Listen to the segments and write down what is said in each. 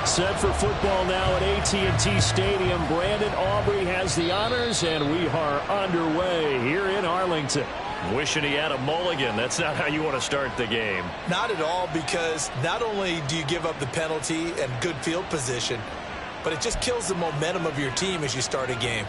Set for football now at AT&T Stadium. Brandon Aubrey has the honors, and we are underway here in Arlington. Wishing he had a mulligan. That's not how you want to start the game. Not at all, because not only do you give up the penalty and good field position, but it just kills the momentum of your team as you start a game.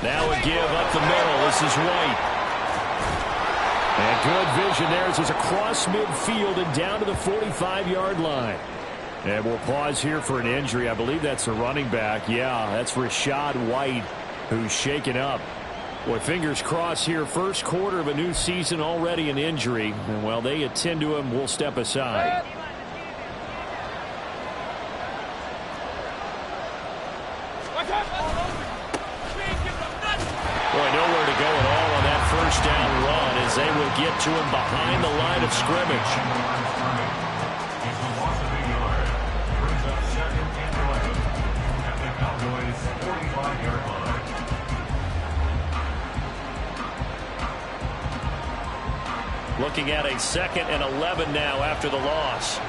Now a give up the middle. This is White. And good vision there as he's across midfield and down to the 45-yard line. And we'll pause here for an injury. I believe that's a running back. Yeah, that's Rashad White, who's shaken up. Boy, fingers crossed here. First quarter of a new season, already an injury. And while they attend to him, we'll step aside. Boy, nowhere to go at all on that first down run as they will get to him behind the line of scrimmage. Looking at a 2nd and 11 now after the loss.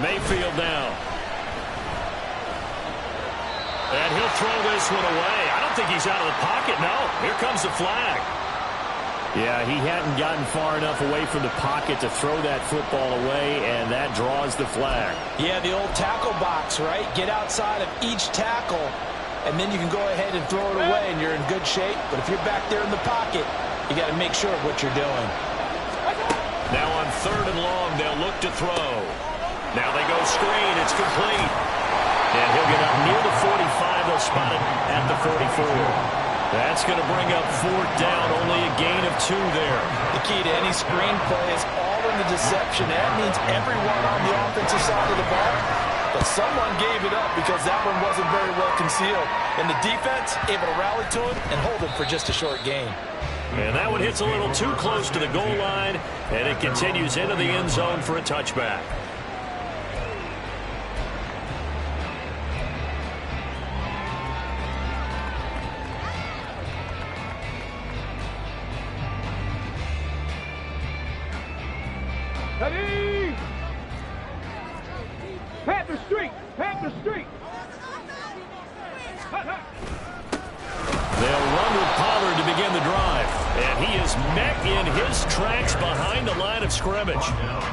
Mayfield now. And he'll throw this one away. I don't think he's out of the pocket. No, here comes the flag. Yeah, he hadn't gotten far enough away from the pocket to throw that football away, and that draws the flag. Yeah, the old tackle box, right? Get outside of each tackle, and then you can go ahead and throw it away, and you're in good shape. But if you're back there in the pocket, you got to make sure of what you're doing. Now on 3rd and long, they'll look to throw. Now they go screen. It's complete. And he'll get up near the 45. They'll spot it at the 44. That's going to bring up 4th down. Only a gain of 2 there. The key to any screen play is all in the deception. That means everyone on the offensive side of the ball. But someone gave it up because that one wasn't very well concealed. And the defense able to rally to him and hold him for just a short gain. And that one hits a little too close to the goal line. And it continues into the end zone for a touchback. Ready? Panther Street! Panther Street! They'll run with Pollard to begin the drive. And he is met in his tracks behind the line of scrimmage.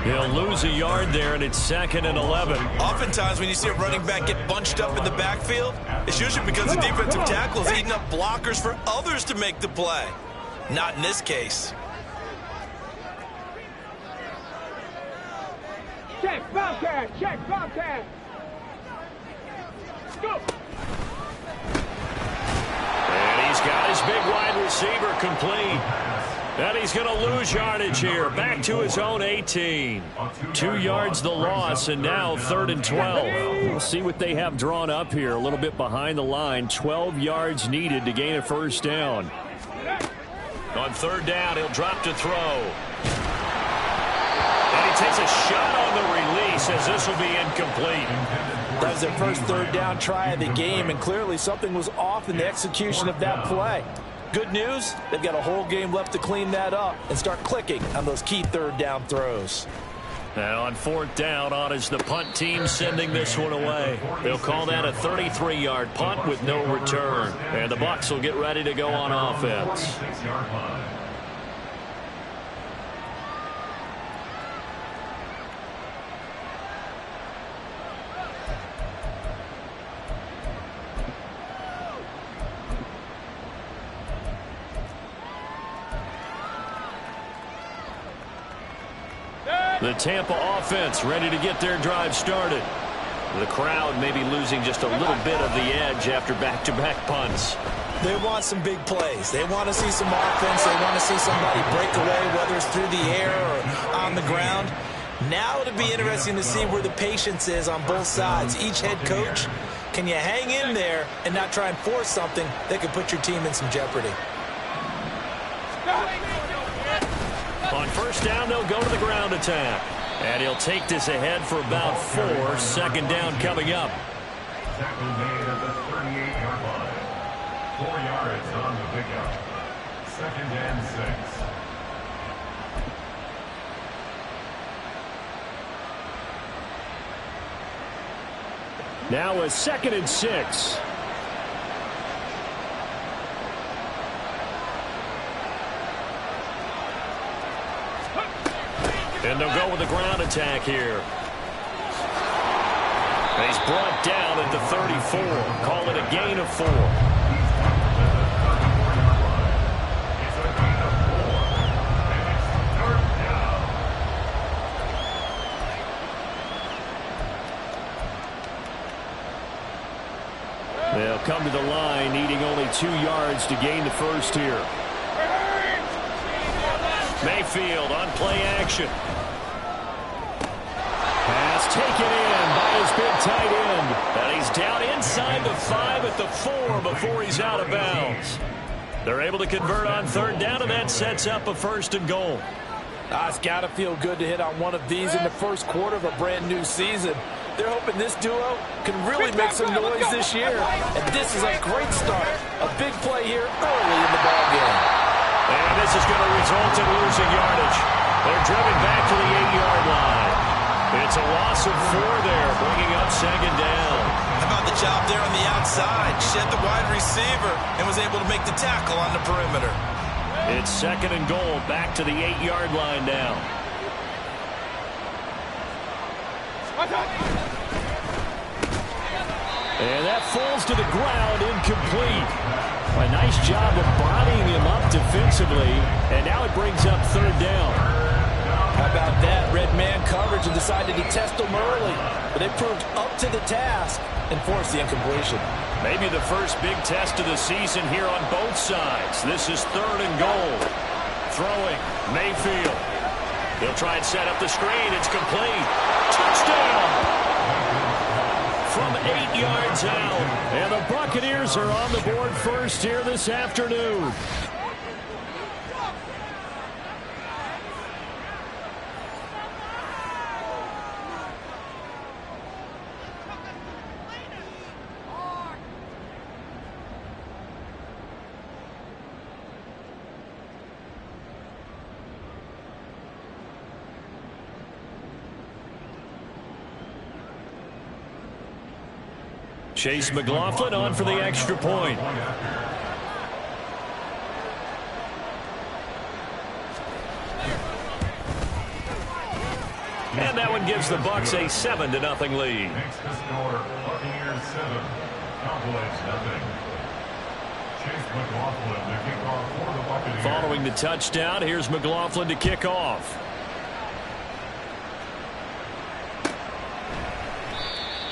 He'll lose a yard there, and it's 2nd and 11. Oftentimes when you see a running back get bunched up in the backfield, it's usually because the defensive tackle is eating up blockers for others to make the play. Not in this case. Check, Bobcat! Check, Bobcat! Go! And he's got his big wide receiver complete. And he's going to lose yardage here. Back to his own 18. 2 yards the loss, and now 3rd and 12. We'll see what they have drawn up here. A little bit behind the line. 12 yards needed to gain a 1st down. On 3rd down, he'll drop to throw. And he takes a shot on the release as this will be incomplete. That was their first 3rd down try of the game, and clearly something was off in the execution of that play. Good news, they've got a whole game left to clean that up and start clicking on those key 3rd down throws. Now on 4th down, on is the punt team sending this one away. They'll call that a 33-yard punt with no return. And the Bucs will get ready to go on offense. The Tampa offense ready to get their drive started. The crowd may be losing just a little bit of the edge after back-to-back punts. They want some big plays. They want to see some offense. They want to see somebody break away, whether it's through the air or on the ground. Now it'll be interesting to see where the patience is on both sides. Each head coach, can you hang in there and not try and force something that could put your team in some jeopardy? On 1st down, they'll go to the ground attack. And he'll take this ahead for about 4. Second down coming up. Tackle made at the 38-yard line. 4 yards on the pickup. 2nd and 6. Now a 2nd and 6. And they'll go with the ground attack here. He's brought down at the 34. Call it a gain of 4. They'll come to the line, needing only 2 yards to gain the first here. Mayfield on play action. Pass taken in by his big tight end. And he's down inside the 5 at the 4 before he's out of bounds. They're able to convert on 3rd down, and that sets up a 1st and goal. It's got to feel good to hit on one of these in the first quarter of a brand new season. They're hoping this duo can really make some noise this year. And this is a great start. A big play here early in the ballgame. And this is going to result in losing yardage. They're driven back to the 8-yard line. It's a loss of 4 there, bringing up 2nd down. How about the job there on the outside? Shed the wide receiver and was able to make the tackle on the perimeter. It's 2nd and goal, back to the 8-yard line now. And that falls to the ground, incomplete. A nice job of bodying him up defensively, and now it brings up 3rd down. How about that? Red man coverage and decided to test them early. But they proved up to the task and forced the incompletion. Maybe the first big test of the season here on both sides. This is 3rd and goal. Throwing, Mayfield. They'll try and set up the screen. It's complete. Touchdown! From 8 yards out. And the Buccaneers are on the board first here this afternoon. Chase McLaughlin on for the extra point. And that one gives the Bucs a 7-0 lead. Makes the score Buccaneers 7, Cowboys 0. Chase McLaughlin to kick off for the Buccaneers. Following the touchdown, here's McLaughlin to kick off.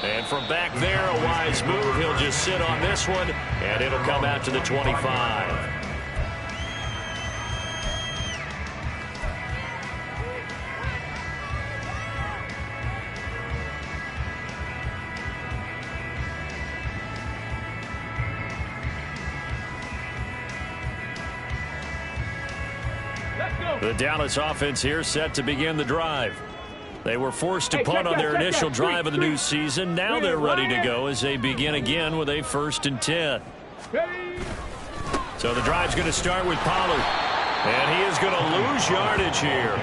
And from back there, a wise move. He'll just sit on this one, and it'll come out to the 25. The Dallas offense here set to begin the drive. They were forced to punt on their initial drive of the new season. Now they're ready to go as they begin again with a 1st and 10. So the drive's going to start with Pollard. And he is going to lose yardage here.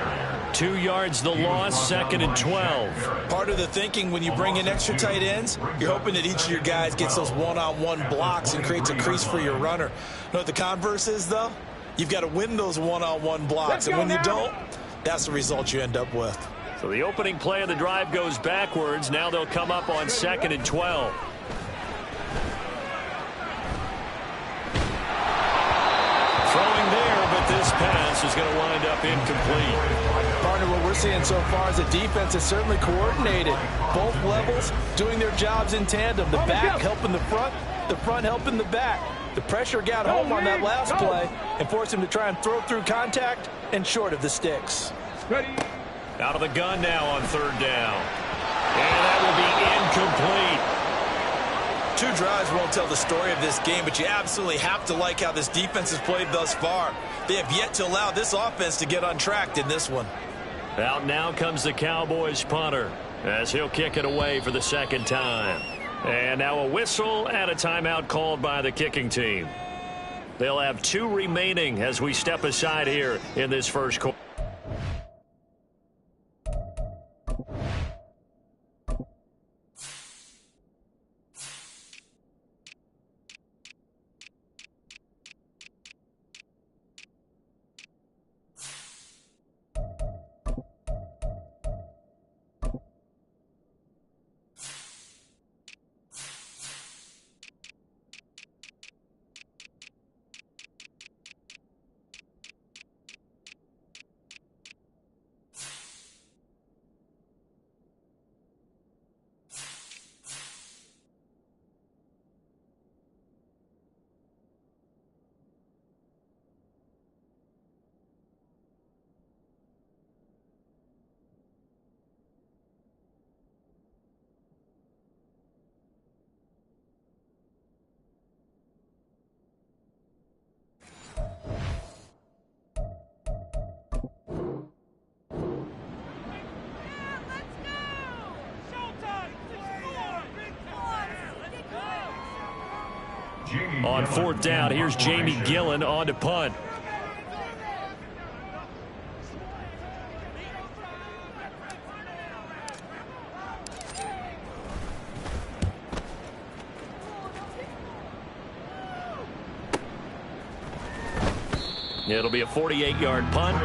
2 yards the loss, 2nd and 12. Part of the thinking when you bring in extra tight ends, you're hoping that each of your guys gets those one-on-one blocks and creates a crease for your runner. You know what the converse is, though? You've got to win those one-on-one blocks. And when you don't, that's the result you end up with. So the opening play of the drive goes backwards. Now they'll come up on 2nd and 12. Throwing there, but this pass is going to wind up incomplete. Partner, what we're seeing so far is the defense is certainly coordinated. Both levels doing their jobs in tandem. The back helping the front helping the back. The pressure got home on that last play and forced him to try and throw through contact and short of the sticks. Ready. Out of the gun now on 3rd down. And that will be incomplete. 2 drives won't tell the story of this game, but you absolutely have to like how this defense has played thus far. They have yet to allow this offense to get untracked in this one. Out now comes the Cowboys punter as he'll kick it away for the second time. And now a whistle and a timeout called by the kicking team. They'll have 2 remaining as we step aside here in this first quarter. On 4th down, here's Jamie Gillen on to punt. It'll be a 48-yard punt,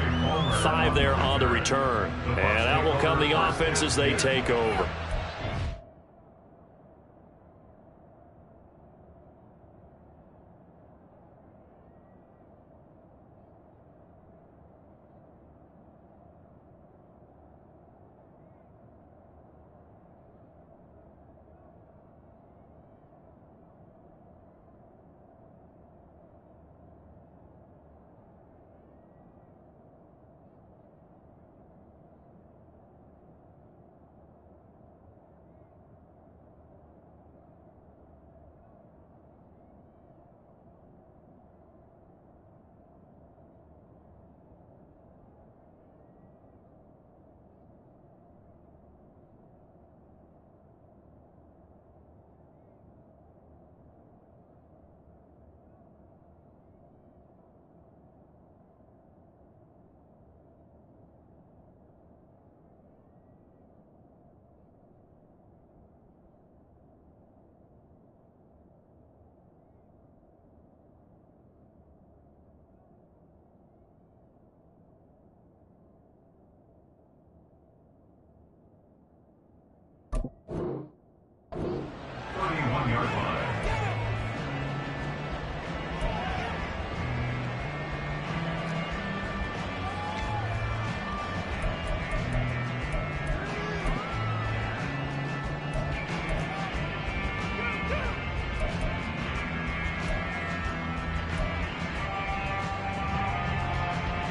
5 there on the return. And out will come the offense as they take over.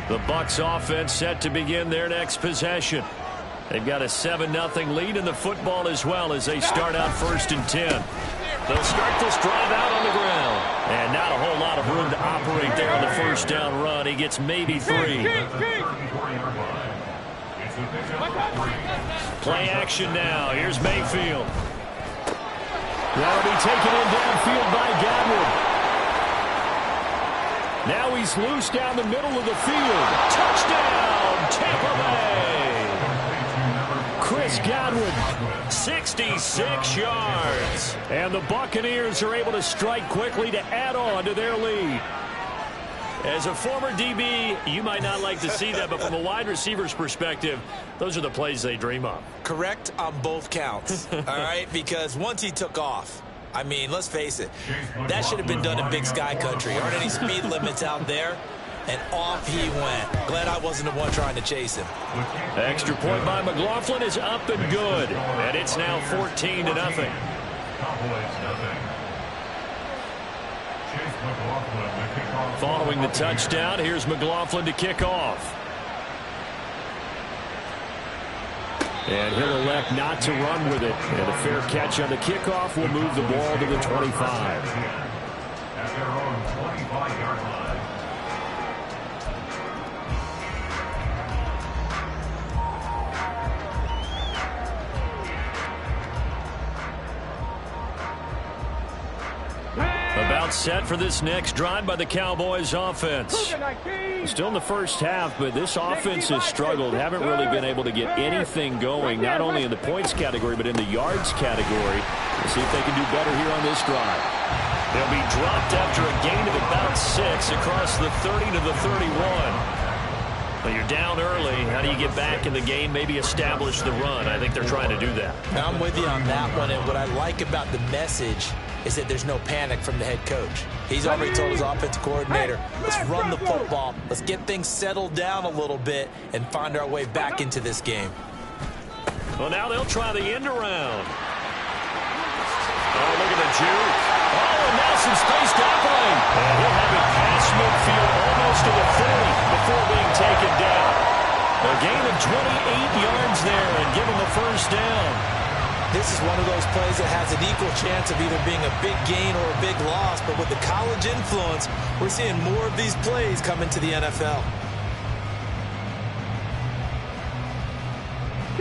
The Bucs offense set to begin their next possession. They've got a 7-0 lead in the football as well as they start out 1st and 10. They'll start this drive out on the ground. And not a whole lot of room to operate there on the 1st down run. He gets maybe 3. Play action now. Here's Mayfield. That'll be taken in downfield by Godwin. Now he's loose down the middle of the field. Touchdown, Tampa Bay. Chris Godwin, 66 yards. And the Buccaneers are able to strike quickly to add on to their lead. As a former DB, you might not like to see that, but from a wide receiver's perspective, those are the plays they dream of. Correct on both counts, all right? Because once he took off, I mean, let's face it, that should have been done in Big Sky Country. Aren't any speed limits out there? And off he went. Glad I wasn't the one trying to chase him. Extra point by McLaughlin is up and good. And it's now 14-0. Following the touchdown, here's McLaughlin to kick off. And he'll elect not to run with it. And a fair catch on the kickoff will move the ball to the 25. At their own 25-yard line. set for this next drive by the Cowboys offense. Still in the first half, but this offense has struggled. Haven't really been able to get anything going, not only in the points category, but in the yards category. We'll see if they can do better here on this drive. They'll be dropped after a gain of about 6 across the 30 to the 31. Well, you're down early. How do you get back in the game, maybe establish the run? I think they're trying to do that. I'm with you on that one, and what I like about the message is that there's no panic from the head coach. He's already told his offensive coordinator, let's run the football, let's get things settled down a little bit and find our way back into this game. Well, now they'll try the end around. Oh, look at the juke. Oh, and now some spaced outline. And he'll have it past midfield almost to the 40 before being taken down. A gain of 28 yards there and give him the first down. This is one of those plays that has an equal chance of either being a big gain or a big loss, but with the college influence, we're seeing more of these plays come into the NFL.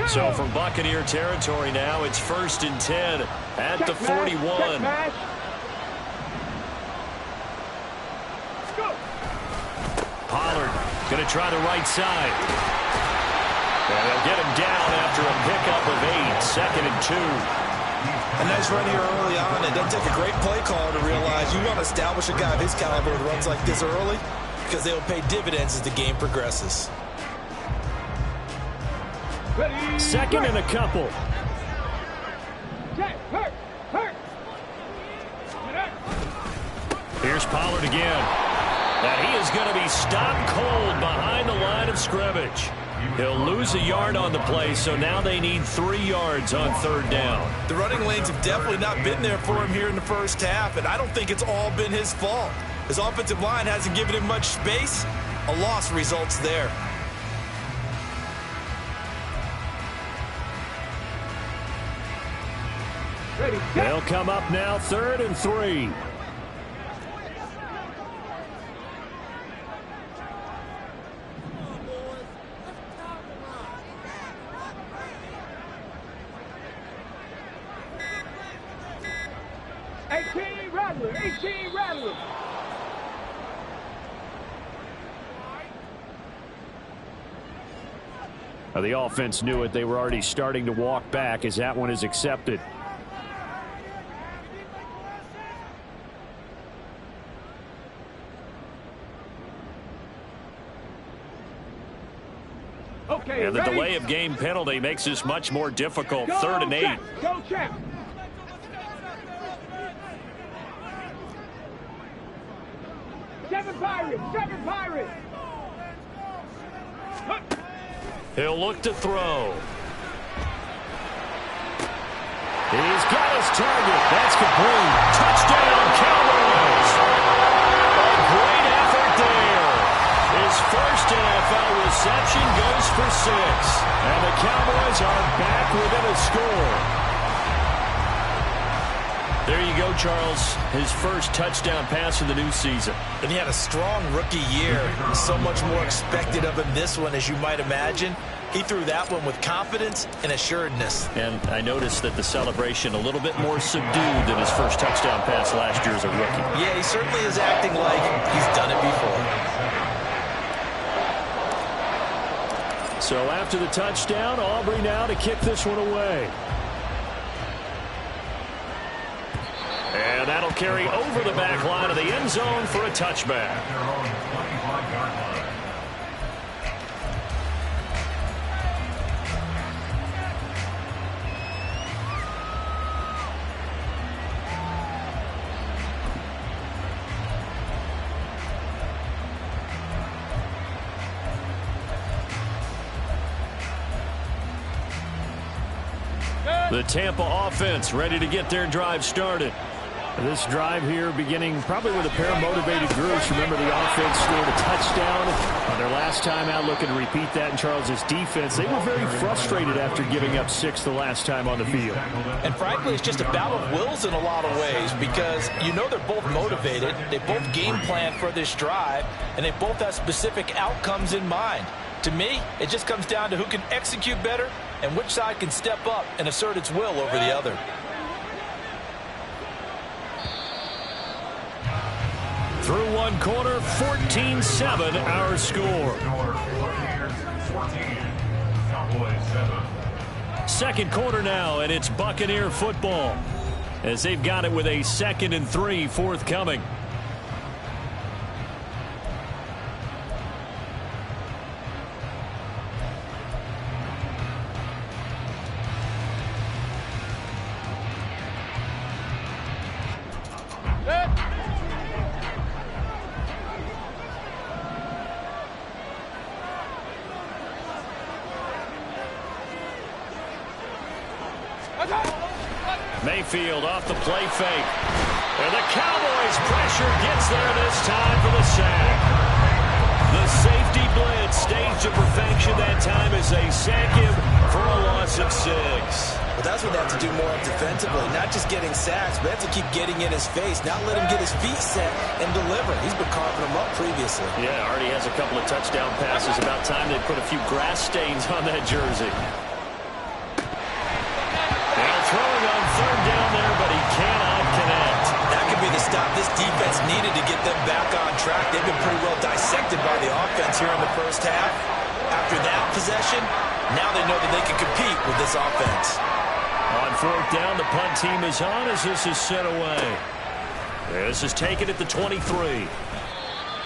So from Buccaneer territory now, it's 1st and 10 at the 41. Pollard going to try the right side. And they'll get him down after a pickup of 8, 2nd and 2. A nice run here early on. It doesn't take a great play caller to realize you want to establish a guy of his caliber that runs like this early because they'll pay dividends as the game progresses. 2nd and a couple. Here's Pollard again. And he is going to be stopped cold behind the line of scrimmage. He'll lose a yard on the play, so now they need 3 yards on 3rd down. The running lanes have definitely not been there for him here in the first half, and I don't think it's all been his fault. His offensive line hasn't given him much space. A loss results there. They'll come up now 3rd and 3. The offense knew it. They were already starting to walk back as that one is accepted. Okay, and the ready? delay of game penalty makes this much more difficult. 3rd and 8. Go check. Seven Pirates. He'll look to throw. He's got his target. That's complete. Touchdown, Cowboys. A great effort there. His first NFL reception goes for 6. And the Cowboys are back within a score. There you go, Charles. His first touchdown pass of the new season. And he had a strong rookie year. So much more expected of him this one, as you might imagine. He threw that one with confidence and assuredness. And I noticed that the celebration a little bit more subdued than his first touchdown pass last year as a rookie. Yeah, he certainly is acting like he's done it before. So after the touchdown, Aubrey now to kick this one away. And that'll carry over the back line of the end zone for a touchback. The Tampa offense ready to get their drive started. This drive here beginning probably with a pair of motivated groups. Remember, the offense scored a touchdown on their last time out, looking to repeat that in Charles's defense. They were very frustrated after giving up 6 the last time on the field. And frankly, it's just a battle of wills in a lot of ways, because you know they're both motivated. They both game plan for this drive, and they both have specific outcomes in mind. To me, it just comes down to who can execute better and which side can step up and assert its will over the other. Through one quarter, 14-7 our score. Buccaneers 14, Cowboys 7. Second quarter now, and it's Buccaneer football as they've got it with a 2nd and 3 forthcoming. Mayfield off the play fake. And the Cowboys pressure gets there this time for the sack. The safety blitz staged to perfection that time as they sack him for a loss of 6. But that's what they have to do more defensively, not just getting sacks, but they have to keep getting in his face, not let him get his feet set and deliver. He's been carving them up previously. Yeah, already has a couple of touchdown passes. About time they put a few grass stains on that jersey. Throwing on third down there, but he cannot connect. That could be the stop this defense needed to get them back on track. They've been pretty well dissected by the offense here in the first half. After that possession, now they know that they can compete with this offense. On fourth down, the punt team is on as this is sent away. This is taken at the 23.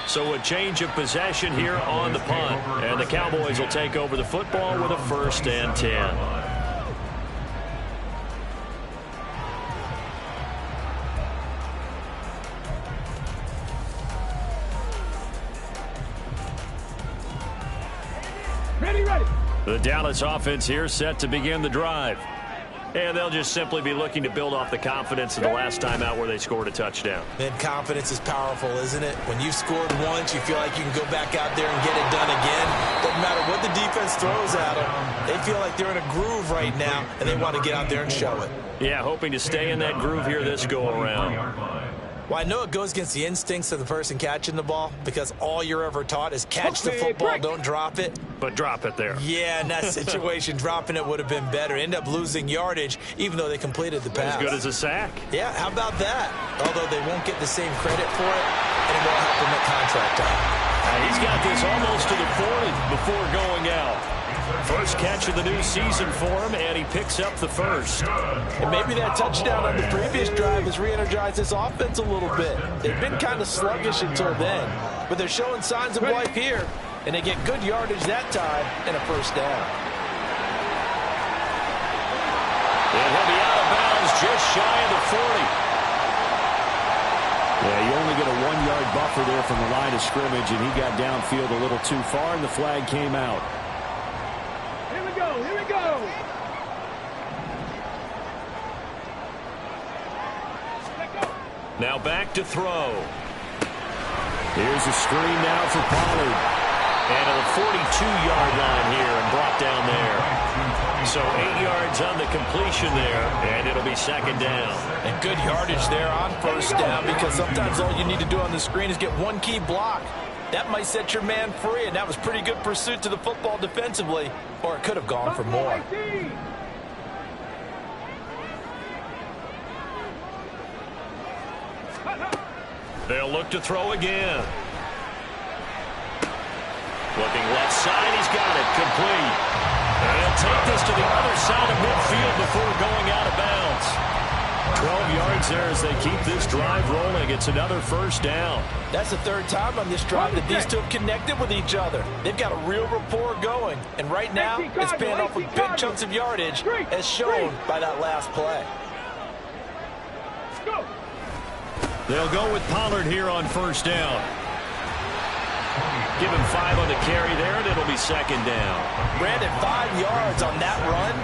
So a change of possession here on the punt. And the Cowboys will take over the football with a 1st and 10. The Dallas offense here set to begin the drive. And they'll just simply be looking to build off the confidence of the last time out where they scored a touchdown. And confidence is powerful, isn't it? When you've scored once, you feel like you can go back out there and get it done again. Doesn't matter what the defense throws at them. They feel like they're in a groove right now, and they want to get out there and show it. Yeah, hoping to stay in that groove here this go-around. Well, I know it goes against the instincts of the person catching the ball because all you're ever taught is catch the football, don't drop it. But drop it there. Yeah, in that situation, dropping it would have been better. End up losing yardage, even though they completed the pass. As good as a sack. Yeah, how about that? Although they won't get the same credit for it, and it won't help them at contract time. He's got this almost to the 40 before going out. First catch of the new season for him, and he picks up the first. And maybe that touchdown on the previous drive has re-energized this offense a little bit. They've been kind of sluggish until then, but they're showing signs of life here, and they get good yardage that time and a 1st down. And he'll be out of bounds just shy of the 40. Yeah, you only get a 1-yard buffer there from the line of scrimmage, and he got downfield a little too far, and the flag came out. Here we go. Now back to throw. Here's a screen now for Pollard. And to the 42-yard line here and brought down there. So 8 yards on the completion there, and it'll be 2nd down. And good yardage there on 1st down because sometimes all you need to do on the screen is get one key block. That might set your man free, and that was pretty good pursuit to the football defensively, or it could have gone for more. They'll look to throw again. Looking left side, he's got it, complete. And he'll take this to the other side of midfield before going out of bounds. 12 yards there as they keep this drive rolling. It's another 1st down. That's the 3rd time on this drive that these two have connected with each other. They've got a real rapport going. And right now, it's paying off with big chunks of yardage, as shown by that last play. They'll go with Pollard here on 1st down. Give him 5 on the carry there, and it'll be 2nd down. Brandon, 5 yards on that run.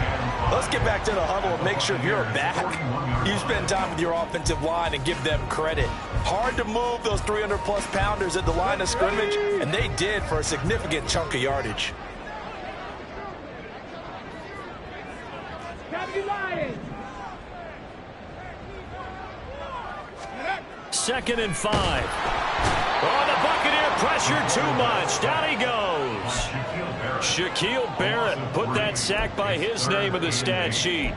Let's get back to the huddle and make sure you're back. You spend time with your offensive line and give them credit. Hard to move those 300-plus pounders at the line of scrimmage, and they did for a significant chunk of yardage. Second and 5. Oh, the Buccaneer pressure too much. Down he goes. Shaquille Barrett put that sack by his name in the stat sheet.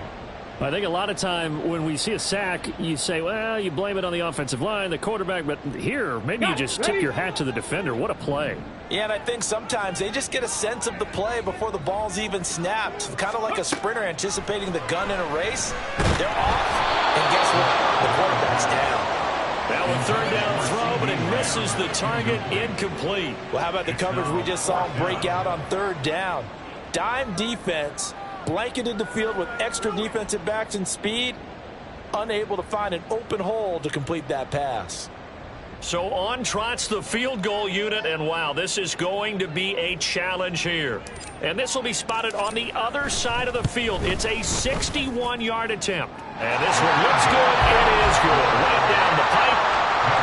I think a lot of time when we see a sack, you say, well, you blame it on the offensive line, the quarterback, but here, maybe you just tip your hat to the defender. What a play. Yeah, and I think sometimes they just get a sense of the play before the ball's even snapped. Kind of like a sprinter anticipating the gun in a race. They're off, and guess what? The quarterback's down. Now a third down throw, but it misses the target, incomplete. Well, how about the coverage we just saw break out on third down? Dime defense, blanketed the field with extra defensive backs and speed, unable to find an open hole to complete that pass. So on trots the field goal unit, and wow, this is going to be a challenge here. And this will be spotted on the other side of the field. It's a 61-yard attempt. And this one looks good. It is good. Right down the pipe.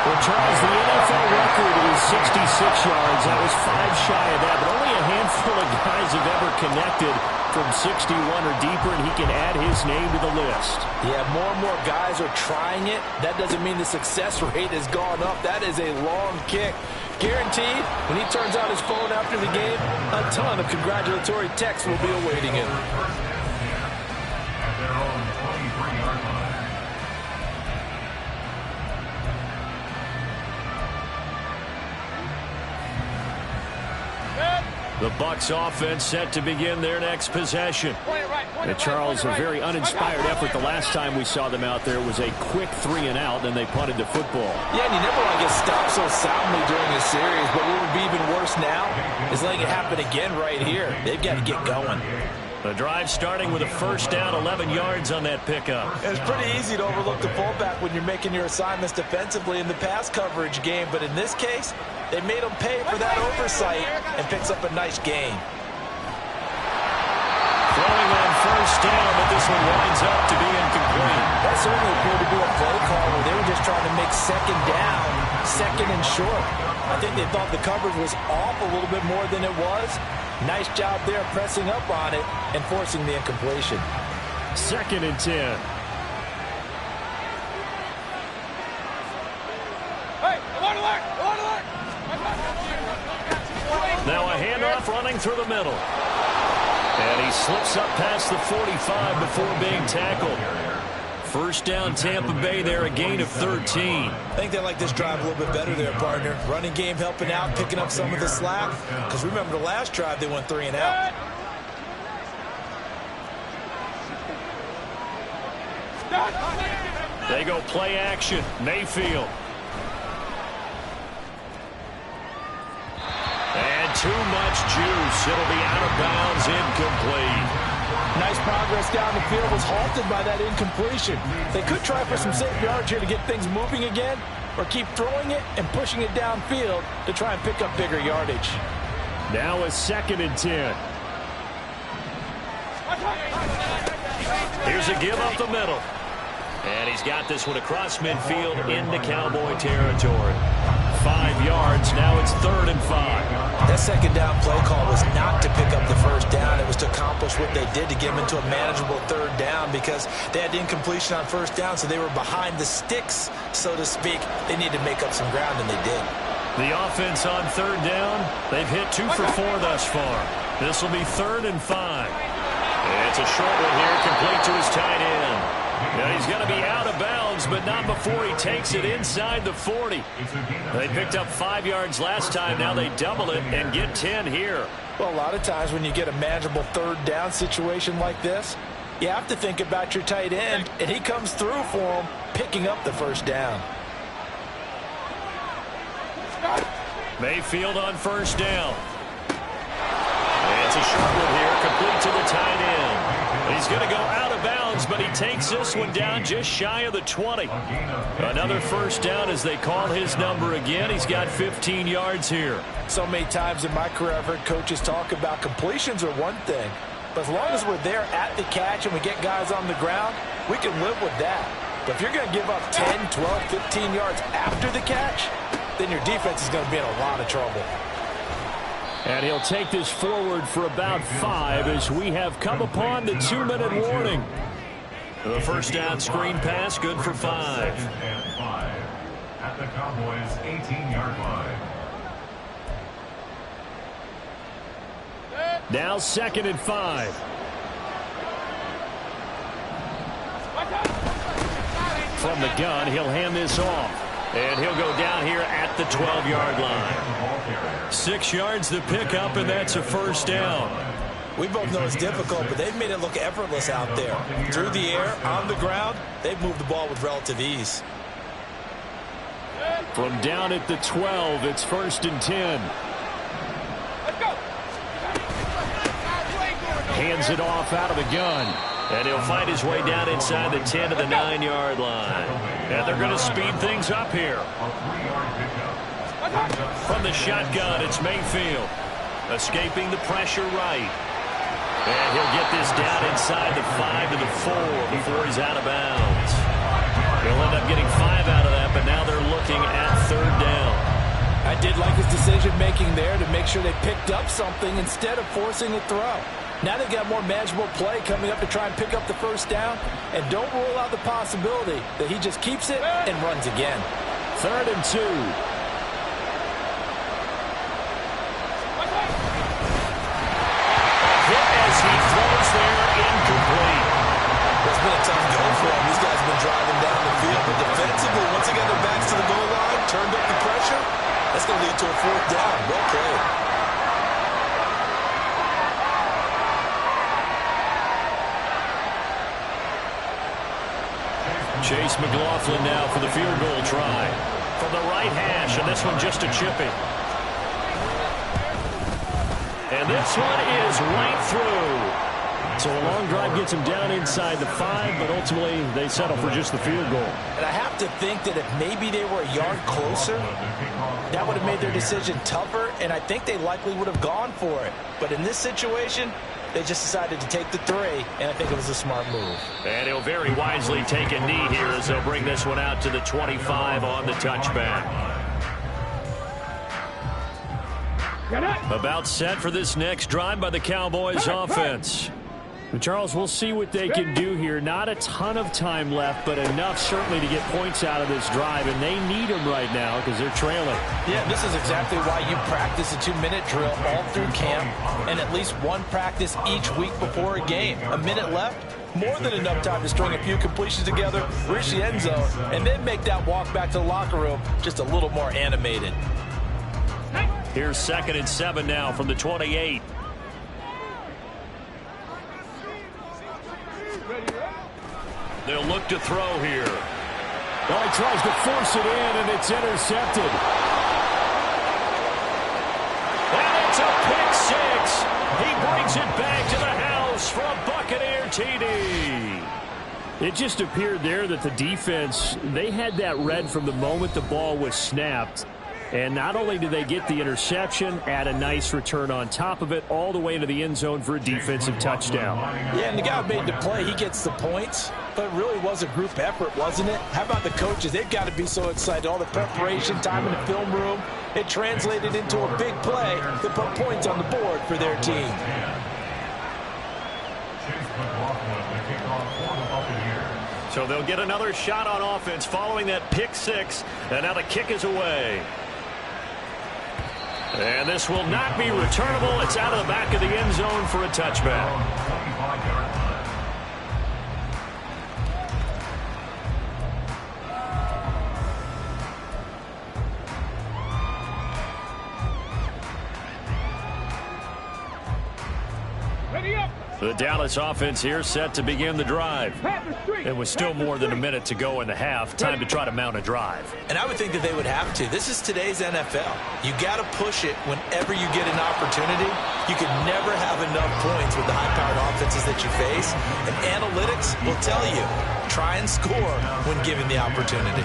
Well, Charles, the NFL record is 66 yards. That was 5 shy of that, but only a handful of guys have ever connected from 61 or deeper, and he can add his name to the list. Yeah, more and more guys are trying it. That doesn't mean the success rate has gone up. That is a long kick. Guaranteed, when he turns out his phone after the game, a ton of congratulatory texts will be awaiting him. At their own 23-yard line. The Bucs offense set to begin their next possession. And Charles, a very uninspired effort the last time we saw them out there was a quick 3-and-out, and they punted the football. Yeah, and you never want to get stopped so soundly during a series, but what would be even worse now is letting it happen again right here. They've got to get going. The drive starting with a first down, 11 yards on that pickup. It's pretty easy to overlook the fullback when you're making your assignments defensively in the pass coverage game, but in this case, they made him pay for that oversight and picks up a nice gain. Throwing on first down, but this one winds up to be incomplete. That certainly appeared to be a play call where they were just trying to make second down, second and short. I think they thought the coverage was off a little bit more than it was. Nice job there pressing up on it and forcing the incompletion. 2nd and 10. Now a handoff running through the middle. And he slips up past the 45 before being tackled. First down, Tampa Bay there, a gain of 13. I think they like this drive a little bit better there, partner. Running game helping out, picking up some of the slack. Because remember the last drive, they went 3-and-out. They go play action. Mayfield. And too much juice. It'll be out of bounds, incomplete. Nice progress down the field, was halted by that incompletion. They could try for some safe yards here to get things moving again, or keep throwing it and pushing it downfield to try and pick up bigger yardage. Now a 2nd and 10. Here's a give up the middle. And he's got this one across midfield into Cowboy territory. 5 yards. Now it's 3rd and 5. That second down play call was not to pick up the first down. It was to accomplish what they did to get them into a manageable 3rd down because they had incompletion on first down, so they were behind the sticks, so to speak. They needed to make up some ground, and they did. The offense on 3rd down, they've hit 2 for 4 thus far. This will be 3rd and 5. It's a short one here, complete to his tight end. Now he's going to be out of bounds, but not before he takes it inside the 40. They picked up 5 yards last time. Now they double it and get 10 here. Well, a lot of times when you get a manageable 3rd down situation like this, you have to think about your tight end, and he comes through for him, picking up the first down. Mayfield on first down. It's a short one here, complete to the tight end. He's going to go out of bounds, but he takes this one down just shy of the 20. Another first down as they call his number again. He's got 15 yards here. So many times in my career I've heard coaches talk about completions are one thing, but as long as we're there at the catch and we get guys on the ground, we can live with that. But if you're going to give up 10, 12, 15 yards after the catch, then your defense is going to be in a lot of trouble. And he'll take this forward for about 5 as we have come upon the 2-minute warning. The first down screen pass, good for 5. 2nd and 5 at the Cowboys' 18-yard line. Now 2nd and 5. from the gun. He'll hand this off. And he'll go down here at the 12-yard line. 6 yards to pick up, and that's a first down. We both know it's difficult, but they've made it look effortless out there. Through the air, on the ground, they've moved the ball with relative ease. From down at the 12, it's 1st and 10. Let's go. Hands it off out of the gun. And he'll find his way down inside the 10 to the 9-yard line. And they're going to speed things up here. From the shotgun, it's Mayfield. Escaping the pressure right. And he'll get this down inside the 5 to the 4 before he's out of bounds. He'll end up getting 5 out of that, but now they're looking at 3rd down. I did like his decision-making there to make sure they picked up something instead of forcing a throw. Now they've got more manageable play coming up to try and pick up the 1st down. And don't rule out the possibility that he just keeps it and runs again. 3rd and 2. As he throws there, incomplete. It's been a tough go for him. These guys have been driving down the field, but defensively, once they got their backs to the goal line, turned up the pressure, that's going to lead to a 4th down. Well played. Chase McLaughlin now for the field goal try. From the right hash, and this one just a chipping. And this one is right through. So a long drive gets him down inside the 5, but ultimately they settle for just the field goal. And I have to think that if maybe they were a yard closer, that would have made their decision tougher, and I think they likely would have gone for it. But in this situation, they just decided to take the 3, and I think it was a smart move. And he'll very wisely take a knee here as they'll bring this one out to the 25 on the touchback. About set for this next drive by the Cowboys offense. Charles, we'll see what they can do here. Not a ton of time left, but enough certainly to get points out of this drive, and they need them right now because they're trailing. Yeah, this is exactly why you practice a 2-minute drill all through camp and at least one practice each week before a game. A minute left, more than enough time to string a few completions together, reach the end zone, and then make that walk back to the locker room just a little more animated. Here's 2nd and 7 now from the 28. They'll look to throw here. Well, he tries to force it in, and it's intercepted. And it's a pick 6. He brings it back to the house for a Buccaneer TD. It just appeared there that the defense, they had that read from the moment the ball was snapped. And not only did they get the interception, add a nice return on top of it, all the way into the end zone for a defensive touchdown. Yeah, and the guy who made the play, he gets the points. But it really was a group effort, wasn't it? How about the coaches? They've got to be so excited. All the preparation time in the film room, it translated into a big play that put points on the board for their team. So they'll get another shot on offense following that pick 6. And now the kick is away. And this will not be returnable. It's out of the back of the end zone for a touchback. The Dallas offense here set to begin the drive. And with still more than a minute to go in the half, time to try to mount a drive. And I would think that they would have to. This is today's NFL. You got to push it whenever you get an opportunity. You can never have enough points with the high-powered offenses that you face. And analytics will tell you, try and score when given the opportunity.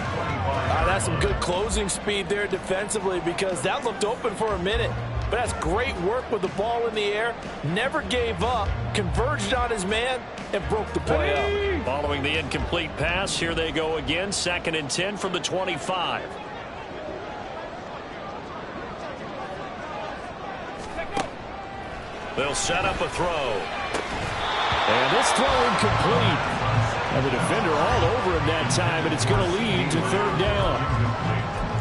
That's some good closing speed there defensively because that looked open for a minute. But that's great work with the ball in the air. Never gave up, converged on his man, and broke the play up. Following the incomplete pass, here they go again. 2nd and 10 from the 25. They'll set up a throw. And this throw incomplete. And the defender all over him that time, and it's going to lead to 3rd down.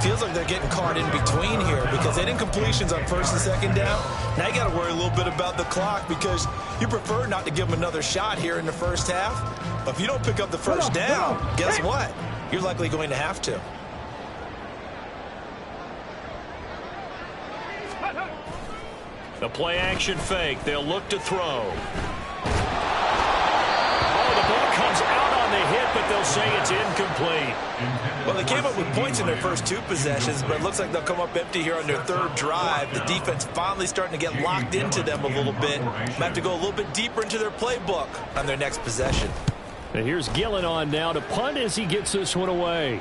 Feels like they're getting caught in between here because they did incompletions on 1st and 2nd down. Now you got to worry a little bit about the clock because you prefer not to give them another shot here in the first half. But if you don't pick up the 1st down, guess what? you're likely going to have to. The play action fake. They'll look to throw. Oh, the ball comes out on the hit, but they'll say it's incomplete. Well, they came up with points in their first 2 possessions, but it looks like they'll come up empty here on their 3rd drive. The defense finally starting to get locked into them a little bit. Might have to go a little bit deeper into their playbook on their next possession. And here's Gillen on now to punt as he gets this one away.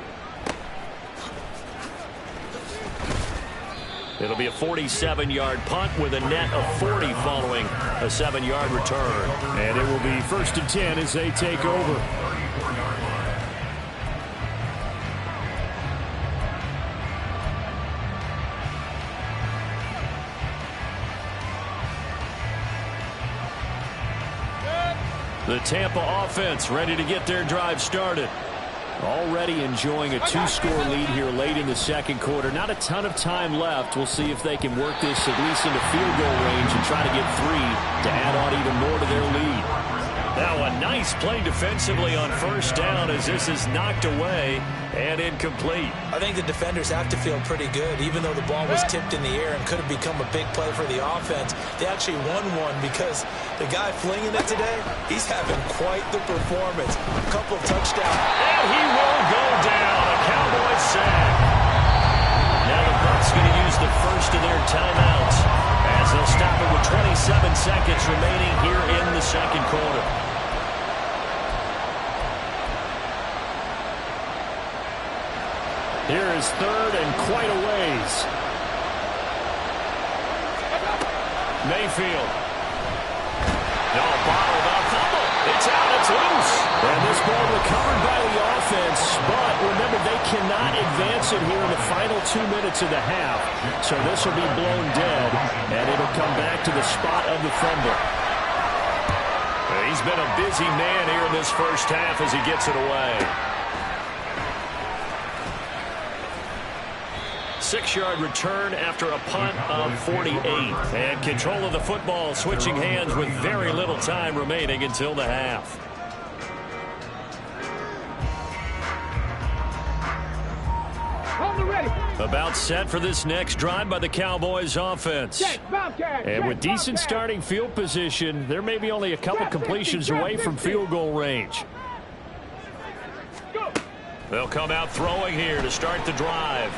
It'll be a 47-yard punt with a net of 40 following a 7-yard return. And it will be 1st and 10 as they take over. The Tampa offense ready to get their drive started. Already enjoying a 2-score lead here late in the 2nd quarter. Not a ton of time left. We'll see if they can work this at least into field goal range and try to get 3 to add on even more to their lead. Now a nice play defensively on 1st down as this is knocked away and incomplete. I think the defenders have to feel pretty good. Even though the ball was tipped in the air and could have become a big play for the offense, they actually won one because the guy flinging it today, he's having quite the performance. A couple of touchdowns. And he will go down. A Cowboys sack. Now the Bucs going to use the first of their timeouts as they'll stop it with 27 seconds remaining here in the 2nd quarter. Here is 3rd and quite a ways. Mayfield. No, bottled up. Fumble. It's out. It's loose. And this ball recovered by the offense, but remember they cannot advance it here in the final 2 minutes of the half. So this will be blown dead, and it'll come back to the spot of the fumble. He's been a busy man here in this 1st half as he gets it away. 6-yard return after a punt of 48. And control of the football switching hands with very little time remaining until the half. About set for this next drive by the Cowboys offense. And with decent starting field position, there may be only a couple completions away from field goal range. They'll come out throwing here to start the drive.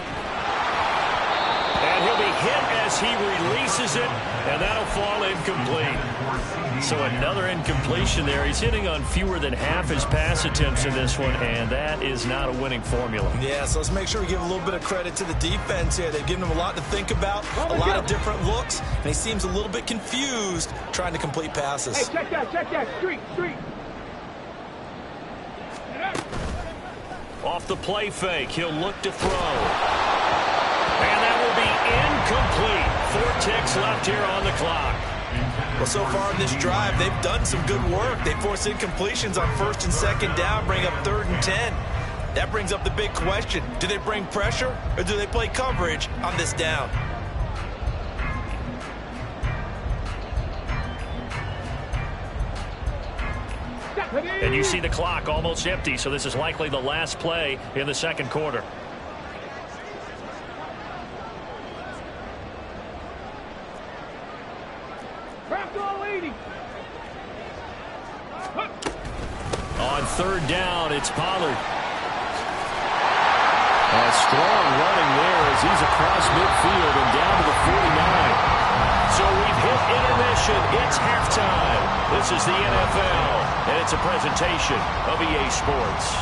And he'll be hit as he releases it, and that'll fall incomplete. So another incompletion there. He's hitting on fewer than half his pass attempts in this one, and that is not a winning formula. Yeah, so let's make sure we give a little bit of credit to the defense here. They've given him a lot to think about, a lot of different looks, and he seems a little bit confused trying to complete passes. Hey, check that, street. Off the play fake, he'll look to throw. And that will be incomplete. 4 ticks left here on the clock. Well, so far in this drive, they've done some good work. They forced incompletions on 1st and 2nd down, bring up 3rd and 10. That brings up the big question. Do they bring pressure or do they play coverage on this down? And you see the clock almost empty, so this is likely the last play in the 2nd quarter. On 3rd down, it's Pollard. A strong running there as he's across midfield and down to the 49. So we've hit intermission. It's halftime. This is the NFL, and it's a presentation of EA Sports.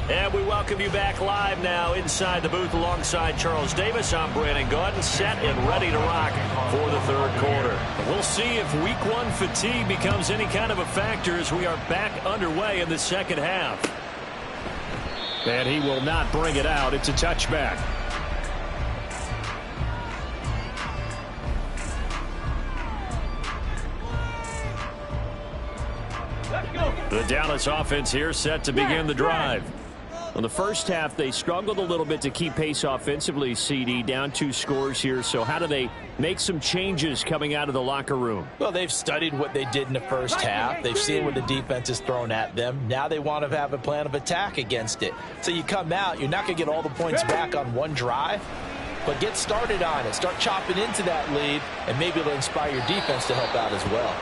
And we welcome you back live now inside the booth alongside Charles Davis. I'm Brandon Gaudin, set and ready to rock for the 3rd quarter. We'll see if week 1 fatigue becomes any kind of a factor as we are back underway in the 2nd half. And he will not bring it out. It's a touchback. The Dallas offense here set to begin the drive. Well, the first half, they struggled a little bit to keep pace offensively, CD, down 2 scores here. So how do they make some changes coming out of the locker room? Well, they've studied what they did in the first half. They've seen what the defense has thrown at them. Now they want to have a plan of attack against it. So you come out, you're not going to get all the points back on one drive, but get started on it. Start chopping into that lead, and maybe it'll inspire your defense to help out as well.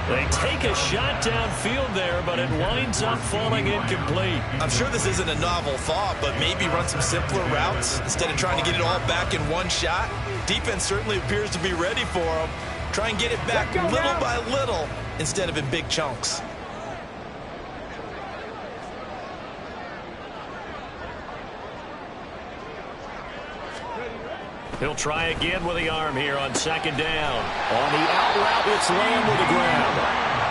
They take a shot downfield there, but it winds up falling incomplete. I'm sure this isn't a novel thought, but maybe run some simpler routes instead of trying to get it all back in one shot. Defense certainly appears to be ready for them. Try and get it back little by little instead of in big chunks. He'll try again with the arm here on second down. On the out route, it's Lamb with the ground.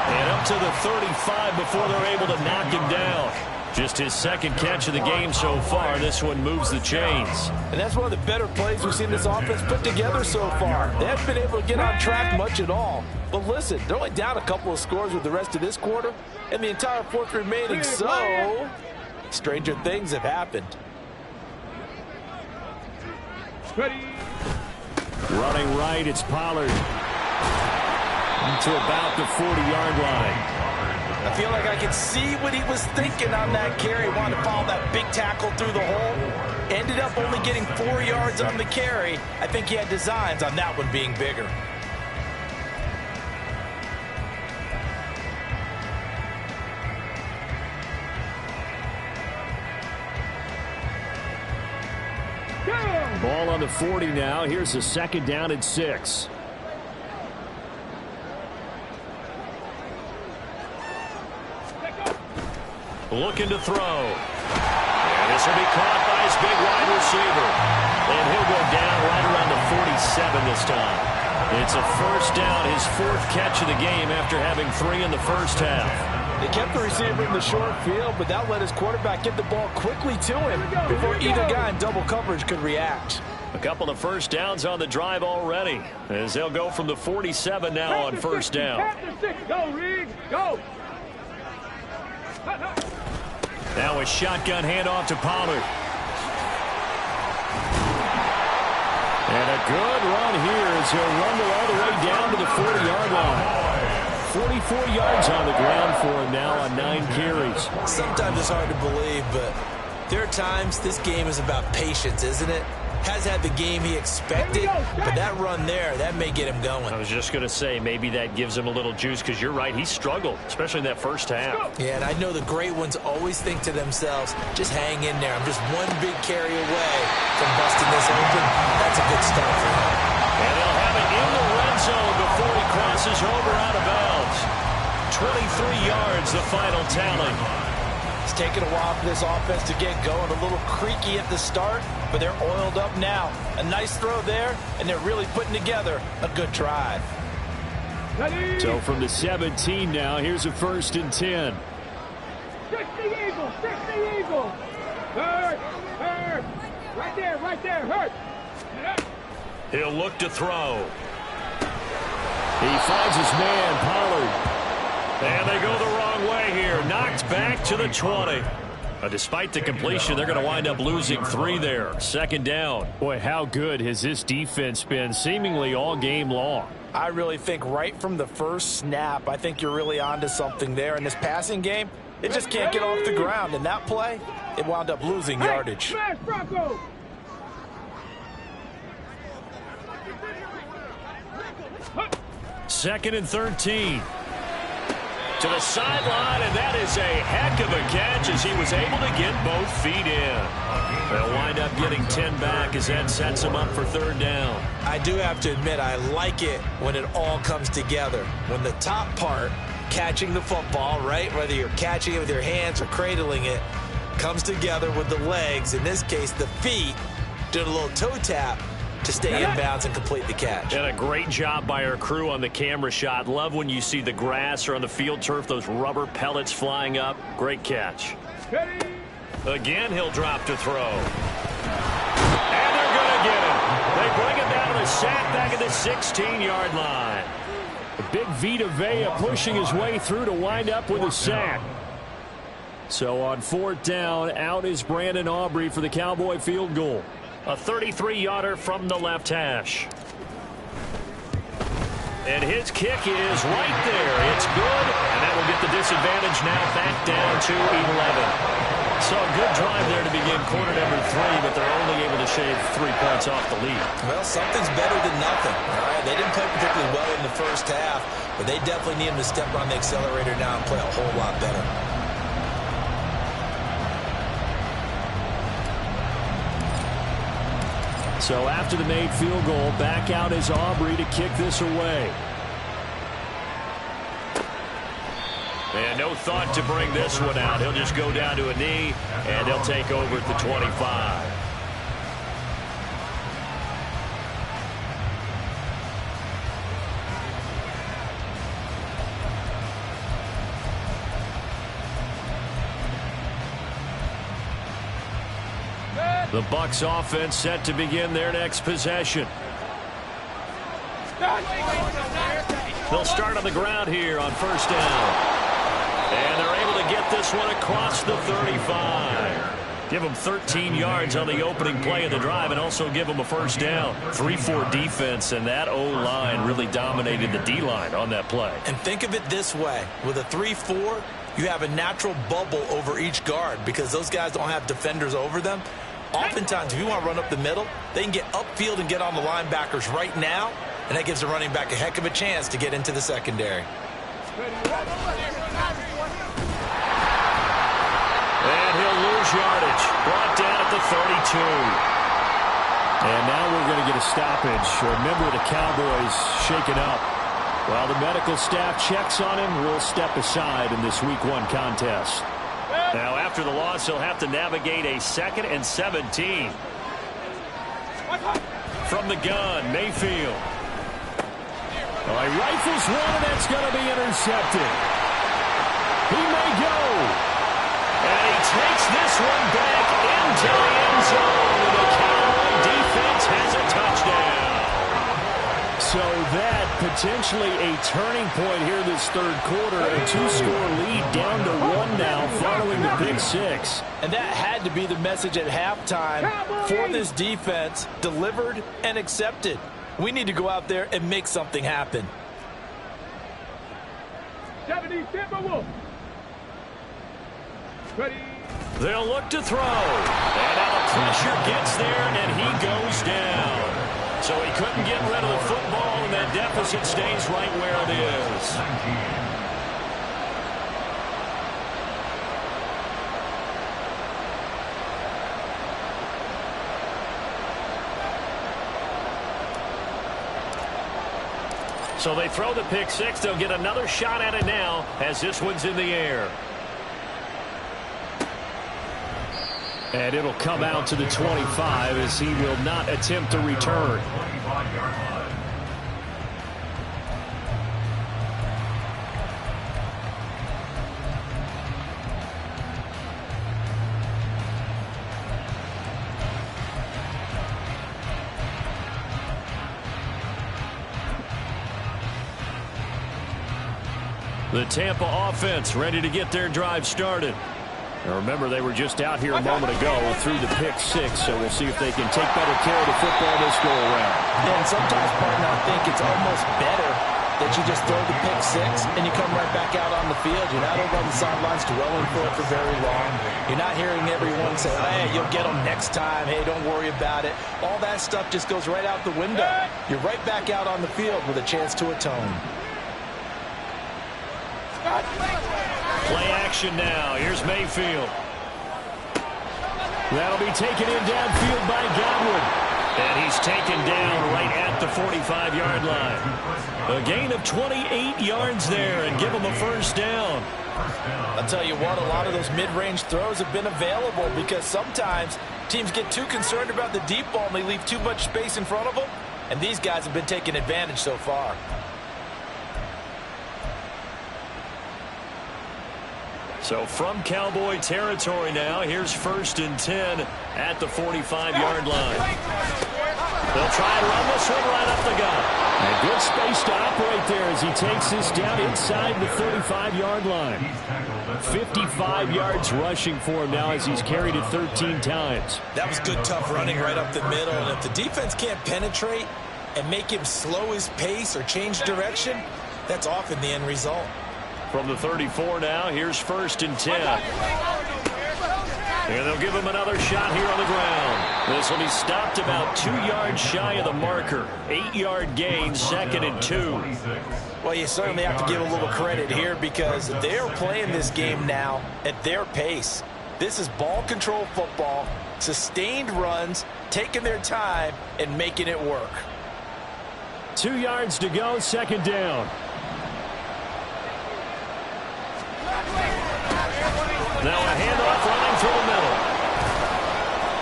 And up to the 35 before they're able to knock him down. Just his second catch of the game so far. This one moves the chains. And that's one of the better plays we've seen this offense put together so far. They haven't been able to get on track much at all. But listen, they're only down a couple of scores with the rest of this quarter and the entire fourth remaining. So, stranger things have happened. Ready. Running right, it's Pollard. To about the 40-yard line. I feel like I can see what he was thinking on that carry. Wanted to follow that big tackle through the hole. Ended up only getting 4 yards on the carry. I think he had designs on that one being bigger. Ball on the 40 now. Here's a second down and 6. Looking to throw. And this will be caught by his big wide receiver. And he'll go down right around the 47 this time. It's a first down, his 4th catch of the game after having 3 in the first half. They kept the receiver in the short field, but that let his quarterback get the ball quickly to him before either guy in double coverage could react. A couple of first downs on the drive already, as they'll go from the 47 now on first down. Go, Reed. Go. Now a shotgun handoff to Pollard. And a good run here as he'll rumble all the way down to the 40-yard line. 44 yards on the ground for him now on 9 carries. Sometimes it's hard to believe, but there are times this game is about patience, isn't it? Has had the game he expected, but that run there, that may get him going. I was just going to say, maybe that gives him a little juice, because you're right, he struggled, especially in that first half. Yeah, and I know the great ones always think to themselves, just hang in there. I'm just one big carry away from busting this open. That's a good start for him. And they'll have it in the red zone before he crosses over out of bounds. 23 yards, the final tally. It's taken a while for this offense to get going. A little creaky at the start, but they're oiled up now. A nice throw there, and they're really putting together a good drive. So from the 17 now, here's a 1st and 10. Stick the eagle. Stick the eagle. Hurt. Hurt. Right there. Hurt. He'll look to throw. He finds his man, Pollard. And they go the wrong way here. Knocked back to the 20. Despite the completion, they're going to wind up losing 3 there. 2nd down. Boy, how good has this defense been seemingly all game long? I really think right from the first snap, I think you're really onto something there. In this passing game, it just can't get off the ground. In that play, it wound up losing yardage. Smash, Bronco. 2nd and 13. To the sideline, and that is a heck of a catch as he was able to get both feet in. They'll wind up getting 10 back as that sets him up for 3rd down. I do have to admit, I like it when it all comes together. When the top part, catching the football, right, whether you're catching it with your hands or cradling it, comes together with the legs, in this case the feet, did a little toe tap to stay inbounds and complete the catch. And a great job by our crew on the camera shot. Love when you see the grass or on the field turf, those rubber pellets flying up. Great catch. Again, he'll drop to throw. And they're going to get him. They bring him down to the sack back at the 16-yard line. The big Vita Vea pushing his way through to wind up with a sack. So on 4th down, out is Brandon Aubrey for the Cowboy field goal. A 33-yarder from the left hash. And his kick is right there. It's good, and that will get the disadvantage now back down to 11. So a good drive there to begin quarter number 3, but they're only able to shave 3 points off the lead. Well, something's better than nothing. All right, they didn't play particularly well in the first half, but they definitely need him to step on the accelerator now and play a whole lot better. So after the made field goal, back out is Aubrey to kick this away. And no thought to bring this one out. He'll just go down to a knee, and he'll take over at the 25. The Bucs offense set to begin their next possession. They'll start on the ground here on 1st down. And they're able to get this one across the 35. Give them 13 yards on the opening play of the drive and also give them a 1st down. 3-4 defense, and that O-line really dominated the D-line on that play. And think of it this way. With a 3-4, you have a natural bubble over each guard because those guys don't have defenders over them. Oftentimes, if you want to run up the middle, they can get upfield and get on the linebackers right now, and that gives the running back a heck of a chance to get into the secondary. And he'll lose yardage. Brought down at the 32. And now we're going to get a stoppage. A member of the Cowboys shaken up. While the medical staff checks on him, we'll step aside in this Week 1 contest. Now, after the loss, he'll have to navigate a 2nd and 17. From the gun, Mayfield. He rifles one, and that's going to be intercepted. He may go. And he takes this one back into the end zone. The Cowboy defense has a touchdown. So that potentially a turning point here this 3rd quarter. A 2-score lead down to 1 now following the pick 6. And that had to be the message at halftime for this defense. Delivered and accepted. We need to go out there and make something happen. 70 Timberwolves. Ready. They'll look to throw. And now the pressure gets there, and he goes down. So he couldn't get rid of the football, and that deficit stays right where it is. So they throw the pick 6. They'll get another shot at it now as this one's in the air. And it'll come out to the 25 as he will not attempt to return. The Tampa offense ready to get their drive started. Now remember, they were just out here a moment ago through the pick 6, so we'll see if they can take better care of the football this go-around. And sometimes, partner, I think it's almost better that you just throw the pick 6 and you come right back out on the field. You're not over on the sidelines dwelling for it for very long. You're not hearing everyone say, hey, you'll get them next time. Hey, don't worry about it. All that stuff just goes right out the window. You're right back out on the field with a chance to atone. Play action now. Here's Mayfield. That'll be taken in downfield by Godwin. And he's taken down right at the 45-yard line. A gain of 28 yards there and give him a 1st down. I'll tell you what, a lot of those mid-range throws have been available because sometimes teams get too concerned about the deep ball and they leave too much space in front of them. And these guys have been taking advantage so far. So from Cowboy territory now, here's 1st and 10 at the 45-yard line. They'll try and run this one right up the gut. And good space to operate there as he takes this down inside the 35-yard line. 55 yards rushing for him now as he's carried it 13 times. That was good, tough running right up the middle. And if the defense can't penetrate and make him slow his pace or change direction, that's often the end result. From the 34 now, here's 1st and 10. And they'll give him another shot here on the ground. This will be stopped about 2 yards shy of the marker. 8-yard gain, 2nd and 2. Well, you certainly have to give a little credit here because they're playing this game now at their pace. This is ball control football, sustained runs, taking their time, and making it work. 2 yards to go, 2nd down. Now a handoff running through the middle.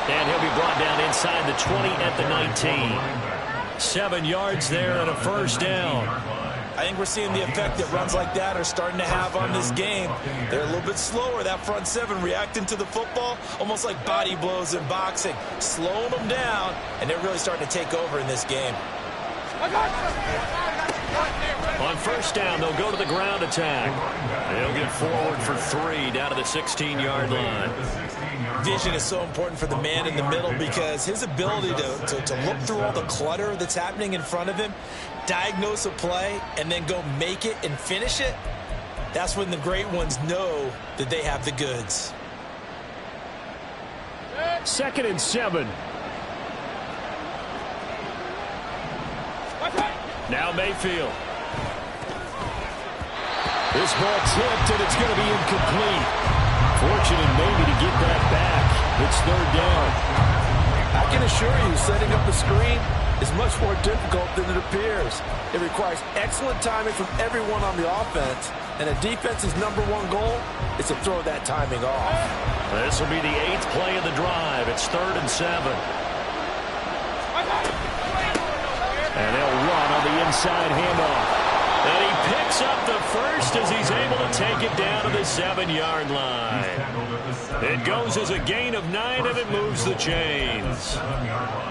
And he'll be brought down inside the 20 at the 19. 7 yards there and a 1st down. I think we're seeing the effect that runs like that are starting to have on this game. They're a little bit slower, that front 7 reacting to the football, almost like body blows in boxing, slowing them down, and they're really starting to take over in this game. On 1st down, they'll go to the ground attack. They'll get forward for 3 down to the 16-yard line. Vision is so important for the man in the middle because his ability to look through all the clutter that's happening in front of him, diagnose a play, and then go make it and finish it, that's when the great ones know that they have the goods. 2nd and 7. Now Mayfield. This ball tipped, and it's going to be incomplete. Fortunate maybe to get that back. It's 3rd down. I can assure you, setting up the screen is much more difficult than it appears. It requires excellent timing from everyone on the offense, and a defense's #1 goal is to throw that timing off. This will be the 8th play of the drive. It's 3rd and 7. And they'll run on the inside handoff. And he picks up the 1st as he's able to take it down to the 7-yard line. It goes as a gain of 9, and it moves the chains.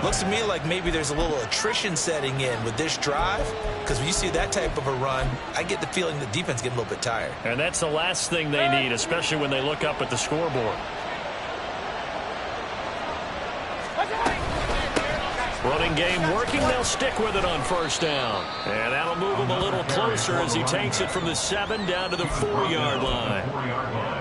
Looks to me like maybe there's a little attrition setting in with this drive, because when you see that type of a run, I get the feeling the defense getting a little bit tired. And that's the last thing they need, especially when they look up at the scoreboard. Running game working. They'll stick with it on 1st down. And that'll move him a little closer as he takes it from the 7 down to the 4-yard line.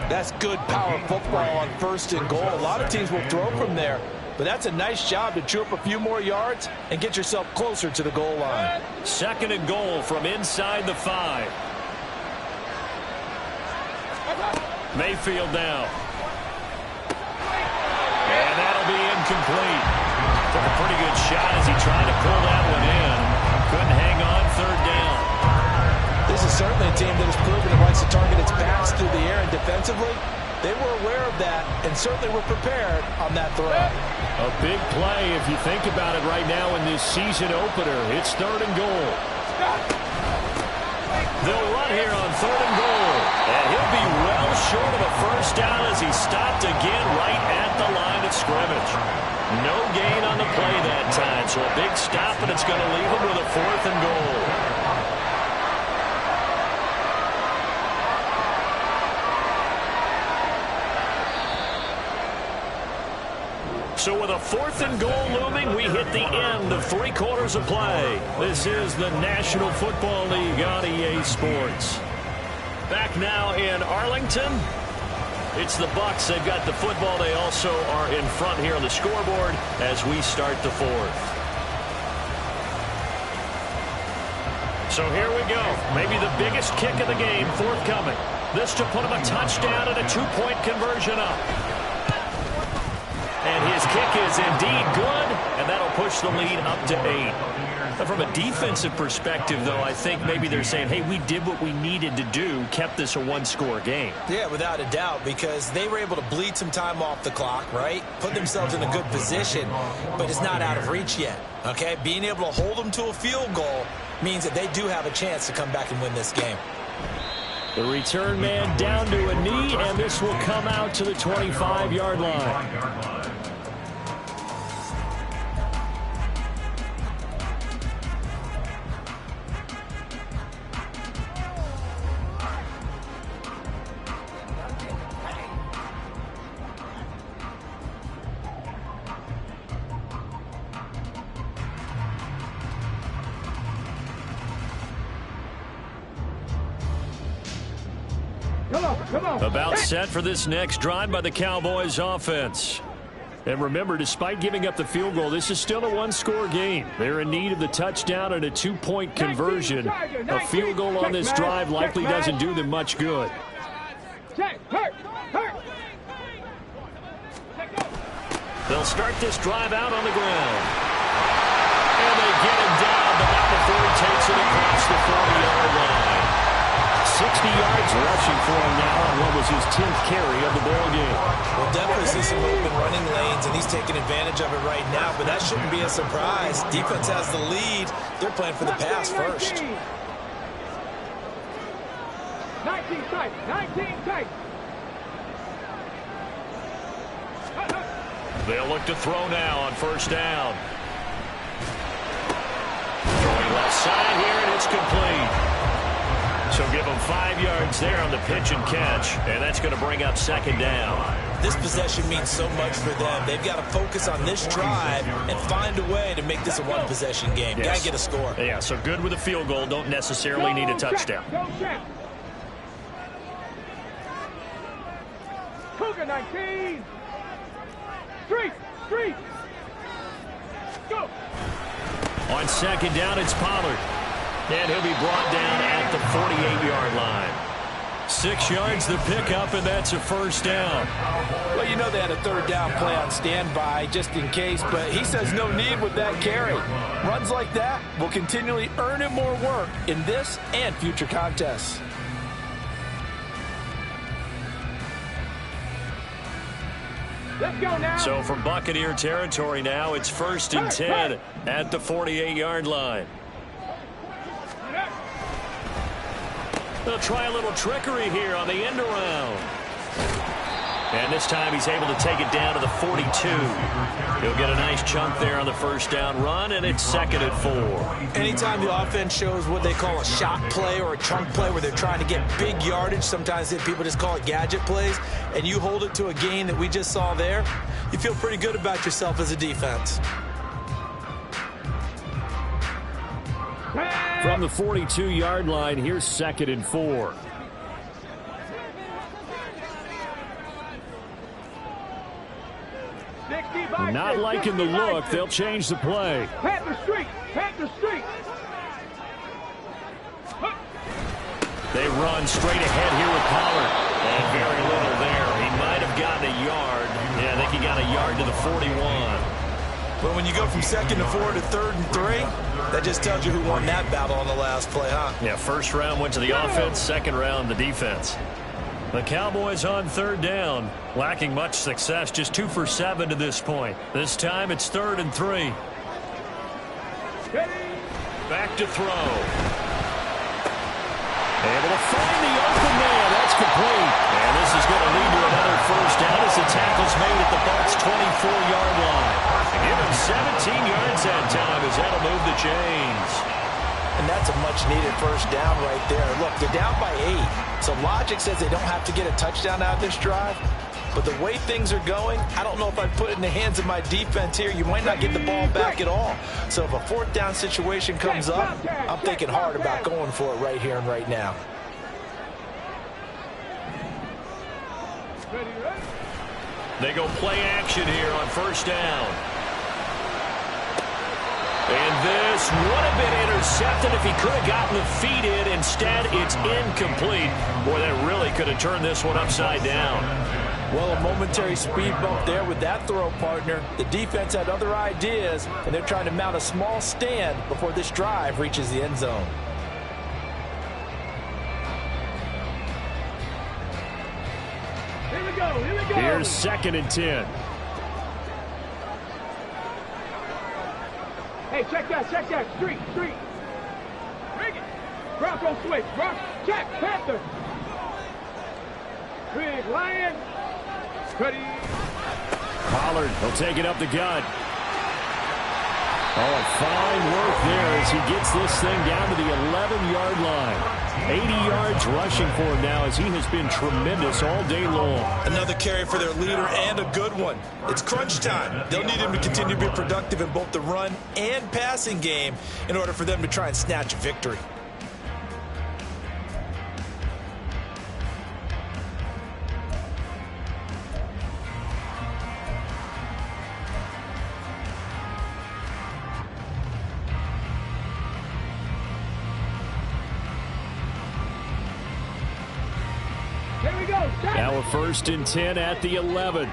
That's good power football on 1st and goal. A lot of teams will throw from there, but that's a nice job to chew up a few more yards and get yourself closer to the goal line. 2nd and goal from inside the 5. Mayfield now. And that'll be incomplete. Took a pretty good shot as he tried to pull that one in. Couldn't hang on. 3rd down. This is certainly a team that has proven it likes to target its backs through the air, and defensively, they were aware of that and certainly were prepared on that throw. A big play if you think about it right now in this season opener. It's 3rd and goal. They'll run here on 3rd and goal. And he'll be well short of a 1st down as he stopped again right at the line of scrimmage. No gain on the play that time, so a big stop, and it's going to leave him with a 4th and goal. So with a 4th and goal looming, we hit the end of 3 quarters of play. This is the National Football League on EA Sports. Back now in Arlington. It's the Bucs. They've got the football. They also are in front here on the scoreboard as we start the 4th. So here we go. Maybe the biggest kick of the game forthcoming. This to put him a touchdown and a 2-point conversion up. And his kick is indeed good, and that'll push the lead up to 8. From a defensive perspective, though, I think maybe they're saying, hey, we did what we needed to do, kept this a 1-score game. Yeah, without a doubt, because they were able to bleed some time off the clock, right? Put themselves in a good position, but it's not out of reach yet, okay? Being able to hold them to a field goal means that they do have a chance to come back and win this game. The return man down to a knee, and this will come out to the 25-yard line. Come on. About set for this next drive by the Cowboys offense. And remember, despite giving up the field goal, this is still a one-score game. They're in need of the touchdown and a two-point conversion. A field goal on this drive likely doesn't do them much good. They'll start this drive out on the ground. And they get him down, but not before he takes it across the 40-yard line. 60 yards rushing for him now on what was his 10th carry of the ball game. We'll definitely see some open running lanes, and he's taking advantage of it right now, but that shouldn't be a surprise. Defense has the lead. They're playing for the pass first. 19 tight. 19 tight. They'll look to throw now on first down. Throwing left side here, and it's complete. So give them 5 yards there on the pitch and catch, and that's going to bring up second down. This possession means so much for them. They've got to focus on this drive and find a way to make this a one-possession game. Yes. Got to get a score. Yeah, so good with a field goal. Don't necessarily need a touchdown. Go check. Cougar 19. Street. Go. On second down, it's Pollard. And he'll be brought down at the 48-yard line. 6 yards the pickup, and that's a first down. Well, you know they had a third down play on standby just in case, but he says no need with that carry. Runs like that will continually earn him more work in this and future contests. Let's go now. So from Buccaneer territory now, it's 1st and 10 at the 48-yard line. They'll try a little trickery here on the end around. And this time he's able to take it down to the 42. He'll get a nice chunk there on the first down run, and it's 2nd and 4. Anytime the offense shows what they call a shot play or a chunk play where they're trying to get big yardage, sometimes people just call it gadget plays, and you hold it to a gain that we just saw there, you feel pretty good about yourself as a defense. From the 42-yard line, here's 2nd and 4. Not liking the look. They'll change the play. Panther Street. They run straight ahead here with Pollard. And very little there. He might have gotten a yard. Yeah, I think he got a yard to the 41. But when you go from 2nd to 4 to 3rd and 3, that just tells you who won that battle on the last play, huh? Yeah, first round went to the offense, second round the defense. The Cowboys on 3rd down, lacking much success, just 2 for 7 to this point. This time it's 3rd and 3. Back to throw. Able to find the open man. That's complete. And this is going to lead to another first down as the tackle's made at the Bucs' 24-yard line. Give him 17 yards that time as that'll move the chains. And that's a much-needed first down right there. Look, they're down by 8. So logic says they don't have to get a touchdown out of this drive. But the way things are going, I don't know if I'd put it in the hands of my defense here. You might not get the ball back at all. So if a 4th down situation comes up, I'm thinking hard about going for it right here and right now. They go play action here on first down. And this would have been intercepted if he could have gotten the feet in. Instead, it's incomplete. Boy, that really could have turned this one upside down. Well, a momentary speed bump there with that throw, partner. The defense had other ideas, and they're trying to mount a small stand before this drive reaches the end zone. Here we go. Here's 2nd and 10. Hey, check that. Street. Bring it. Bronco switch. Check. Panther. Big Lion. Cuddy. Pollard will take it up the gut. Oh, fine work there as he gets this thing down to the 11-yard line. 80 yards rushing for him now as he has been tremendous all day long. Another carry for their leader and a good one. It's crunch time. They'll need him to continue to be productive in both the run and passing game in order for them to try and snatch a victory. Now a 1st and 10 at the 11.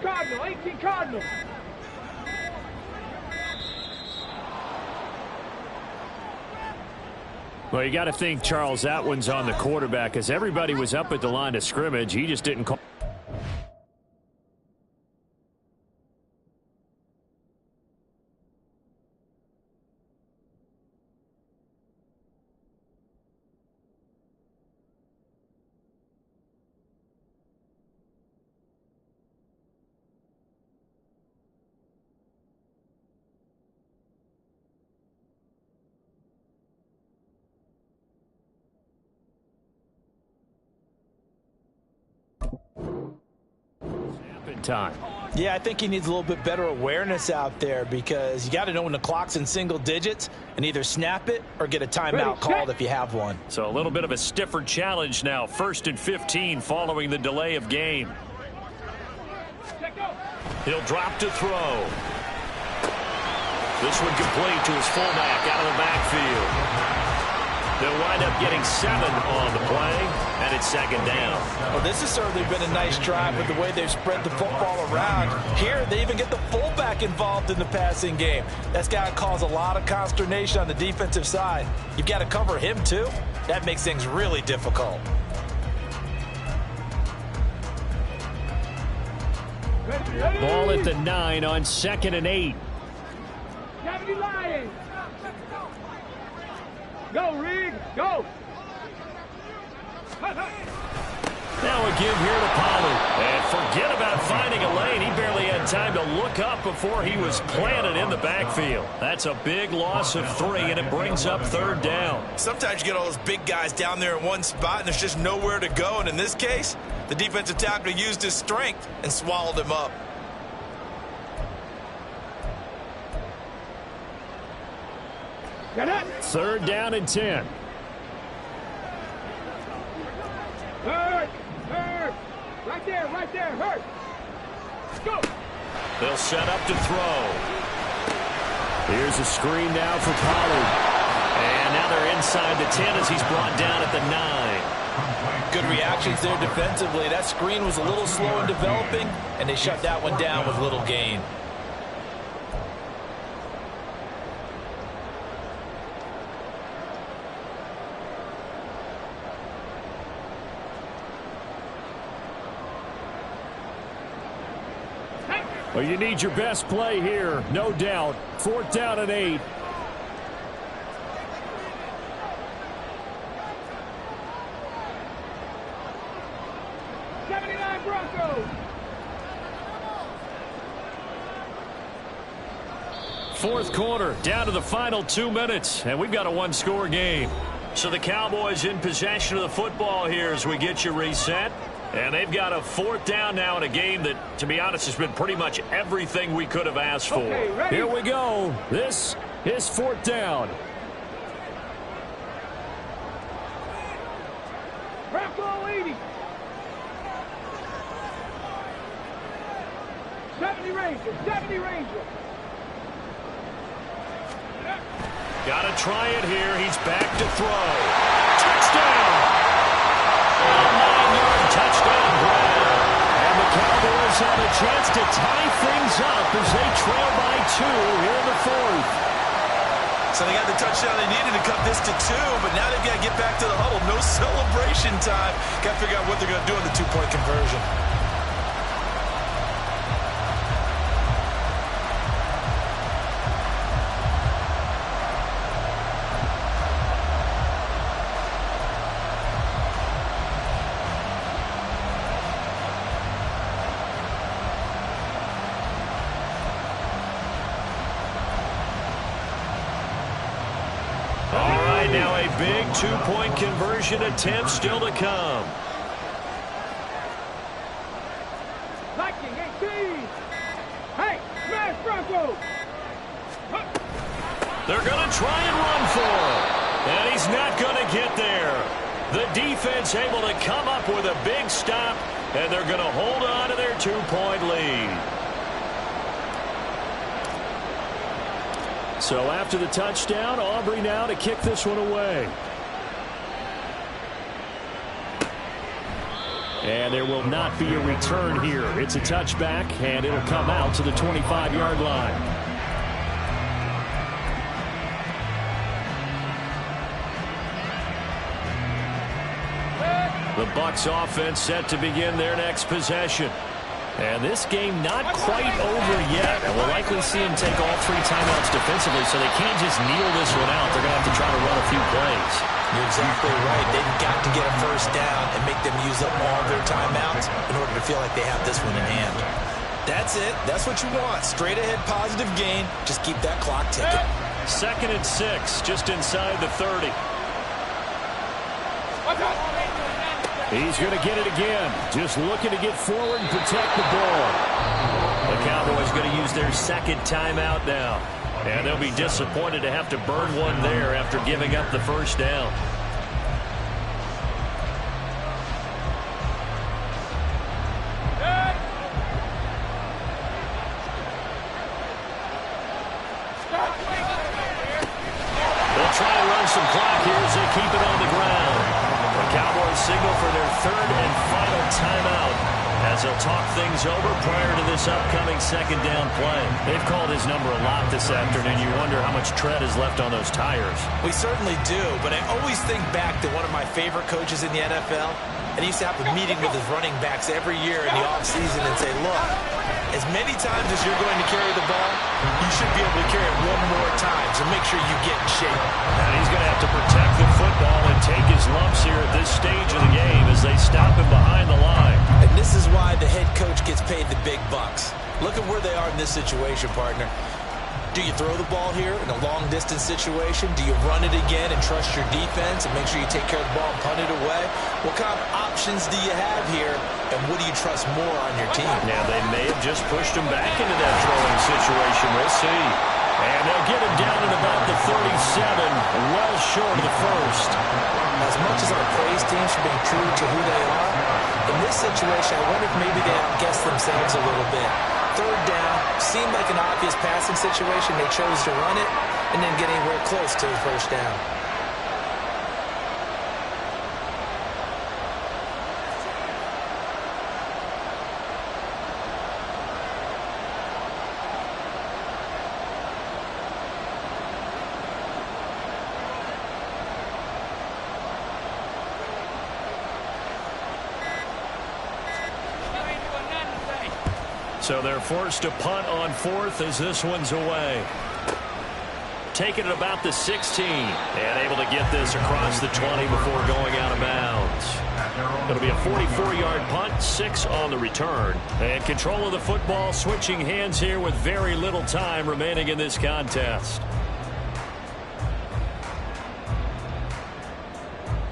Cardinal, 18 Cardinal. Well, you got to think, Charles, that one's on the quarterback, as everybody was up at the line of scrimmage. He just didn't call. Time. Yeah, I think he needs a little bit better awareness out there, because you got to know when the clock's in single digits and either snap it or get a timeout called if you have one. So a little bit of a stiffer challenge now. 1st and 15 following the delay of game. He'll drop to throw. This one complete to his fullback out of the backfield. They'll wind up getting 7 on the play, and it's 2nd down. Well, this has certainly been a nice drive with the way they've spread the football around. Here, they even get the fullback involved in the passing game. That's got to cause a lot of consternation on the defensive side. You've got to cover him, too. That makes things really difficult. Ball at the 9 on 2nd and 8. Deputy Lions. Go, Reed, go. Now a give here to Pollard. And forget about finding a lane. He barely had time to look up before he was planted in the backfield. That's a big loss of 3, and it brings up 3rd down. Sometimes you get all those big guys down there in one spot, and there's just nowhere to go. And in this case, the defensive tackle used his strength and swallowed him up. Get it. 3rd down and 10. Hurt. Right there, hurt. Go. They'll set up to throw. Here's a screen now for Pollard. And now they're inside the 10 as he's brought down at the 9. Good reactions there defensively. That screen was a little slow in developing, and they shut that one down with little gain. Well, you need your best play here, no doubt. 4th down and 8. Broncos. 4th quarter, down to the final 2 minutes, and we've got a 1-score game. So the Cowboys in possession of the football here as we get you reset. And they've got a 4th down now in a game that, to be honest, has been pretty much everything we could have asked for. Okay, here we go. This is 4th down. Bronco 80. 70 Rangers. Got to try it here. He's back to throw. Touchdown! A 9-yard touchdown grab. And the Cowboys have a chance to tie things up as they trail by 2 here in the 4th. So they got the touchdown they needed to cut this to 2, but now they've got to get back to the huddle. No celebration time. Got to figure out what they're going to do on the 2-point conversion. Now a big 2-point conversion attempt still to come. Viking 18. Hey, smash Bronco. They're going to try and run for him. And he's not going to get there. The defense able to come up with a big stop, and they're going to hold on to their 2-point lead. So after the touchdown, Aubrey now to kick this one away. And there will not be a return here. It's a touchback, and it'll come out to the 25-yard line. The Bucs offense set to begin their next possession. And this game not quite over yet. And we'll likely see him take all 3 timeouts defensively, so they can't just kneel this one out. They're going to have to try to run a few plays. You're exactly right. They've got to get a first down and make them use up all their timeouts in order to feel like they have this one in hand. That's it. That's what you want. Straight ahead positive gain. Just keep that clock ticking. 2nd and 6, just inside the 30. He's going to get it again. Just looking to get forward and protect the ball. The Cowboys going to use their 2nd timeout now. And they'll be disappointed to have to burn one there after giving up the first down. They'll try and run some clock here as they keep it on the ground. The Cowboys signal for their 3rd and final timeout as they'll talk things over prior to this upcoming 2nd down play. They've called his number a lot this afternoon. You wonder how much tread is left on those tires. We certainly do, but I always think back to one of my favorite coaches in the NFL, and he used to have a meeting with his running backs every year in the offseason and say, look, as many times as you're going to carry the ball, you should be able to carry it one more time, so make sure you get in shape. And he's going to have to protect the football and take his lumps here at this stage of the game as they stop him behind the line. And this is why the head coach gets paid the big bucks. Look at where they are in this situation, partner. Do you throw the ball here in a long-distance situation? Do you run it again and trust your defense and make sure you take care of the ball and punt it away? What kind of options do you have here, and what do you trust more on your team? Now, they may have just pushed him back into that throwing situation. We'll see. And they'll get him down at about the 37, well short of the first. As much as our praise teams for being true to who they are, in this situation, I wonder if maybe they outguessed themselves a little bit. 3rd down, seemed like an obvious passing situation. They chose to run it and then get anywhere close to the first down. So they're forced to punt on 4th as this one's away. Taking it about the 16 and able to get this across the 20 before going out of bounds. It'll be a 44-yard punt, 6 on the return. And control of the football switching hands here with very little time remaining in this contest.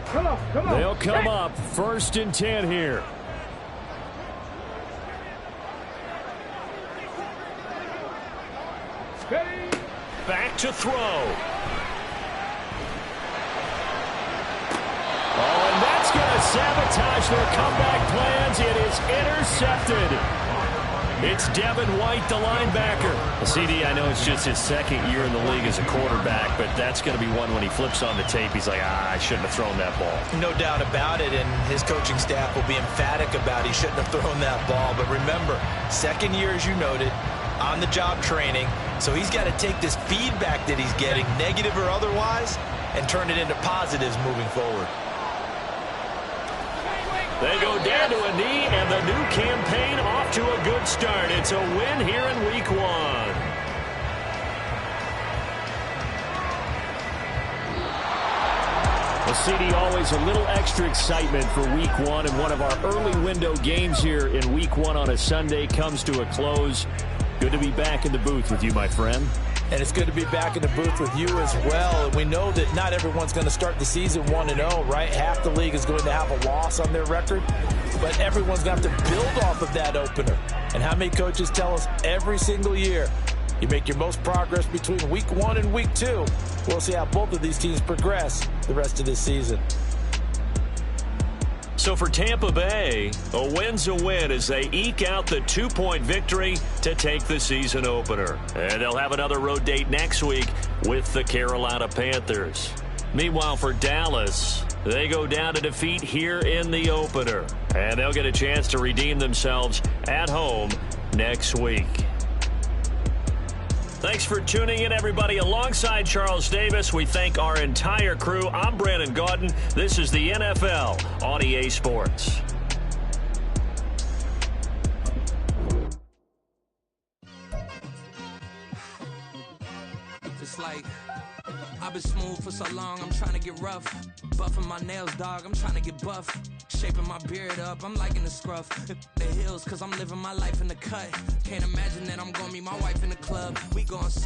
Come on. They'll come up 1st and 10 here. Back to throw. Oh, and that's going to sabotage their comeback plans. It is intercepted. It's Devin White, the linebacker. CD, I know it's just his 2nd year in the league as a quarterback, but that's going to be one when he flips on the tape. He's like, I shouldn't have thrown that ball. No doubt about it, and his coaching staff will be emphatic about he shouldn't have thrown that ball. But remember, 2nd year, as you noted, on-the-job training, so he's got to take this feedback that he's getting, negative or otherwise, and turn it into positives moving forward. They go down to a knee, and the new campaign off to a good start. It's a win here in Week 1. Well, CD, always a little extra excitement for Week 1, and one of our early window games here in Week 1 on a Sunday comes to a close. Good to be back in the booth with you, my friend. And it's good to be back in the booth with you as well. And we know that not everyone's going to start the season 1-0, right? Half the league is going to have a loss on their record. But everyone's going to have to build off of that opener. And how many coaches tell us every single year, you make your most progress between Week 1 and Week 2. We'll see how both of these teams progress the rest of this season. So for Tampa Bay, a win's a win as they eke out the 2-point victory to take the season opener. And they'll have another road date next week with the Carolina Panthers. Meanwhile, for Dallas, they go down to defeat here in the opener. And they'll get a chance to redeem themselves at home next week. Thanks for tuning in, everybody. Alongside Charles Davis, we thank our entire crew. I'm Brandon Gaudin. This is the NFL on EA Sports. It's like I've been smooth for so long, I'm trying to get rough. Buffing my nails, dog, I'm trying to get buff. Shaping my beard up, I'm liking the scruff. The hills, cause I'm living my life in the cut. Can't imagine that I'm gonna meet my wife in the club. We gon' see.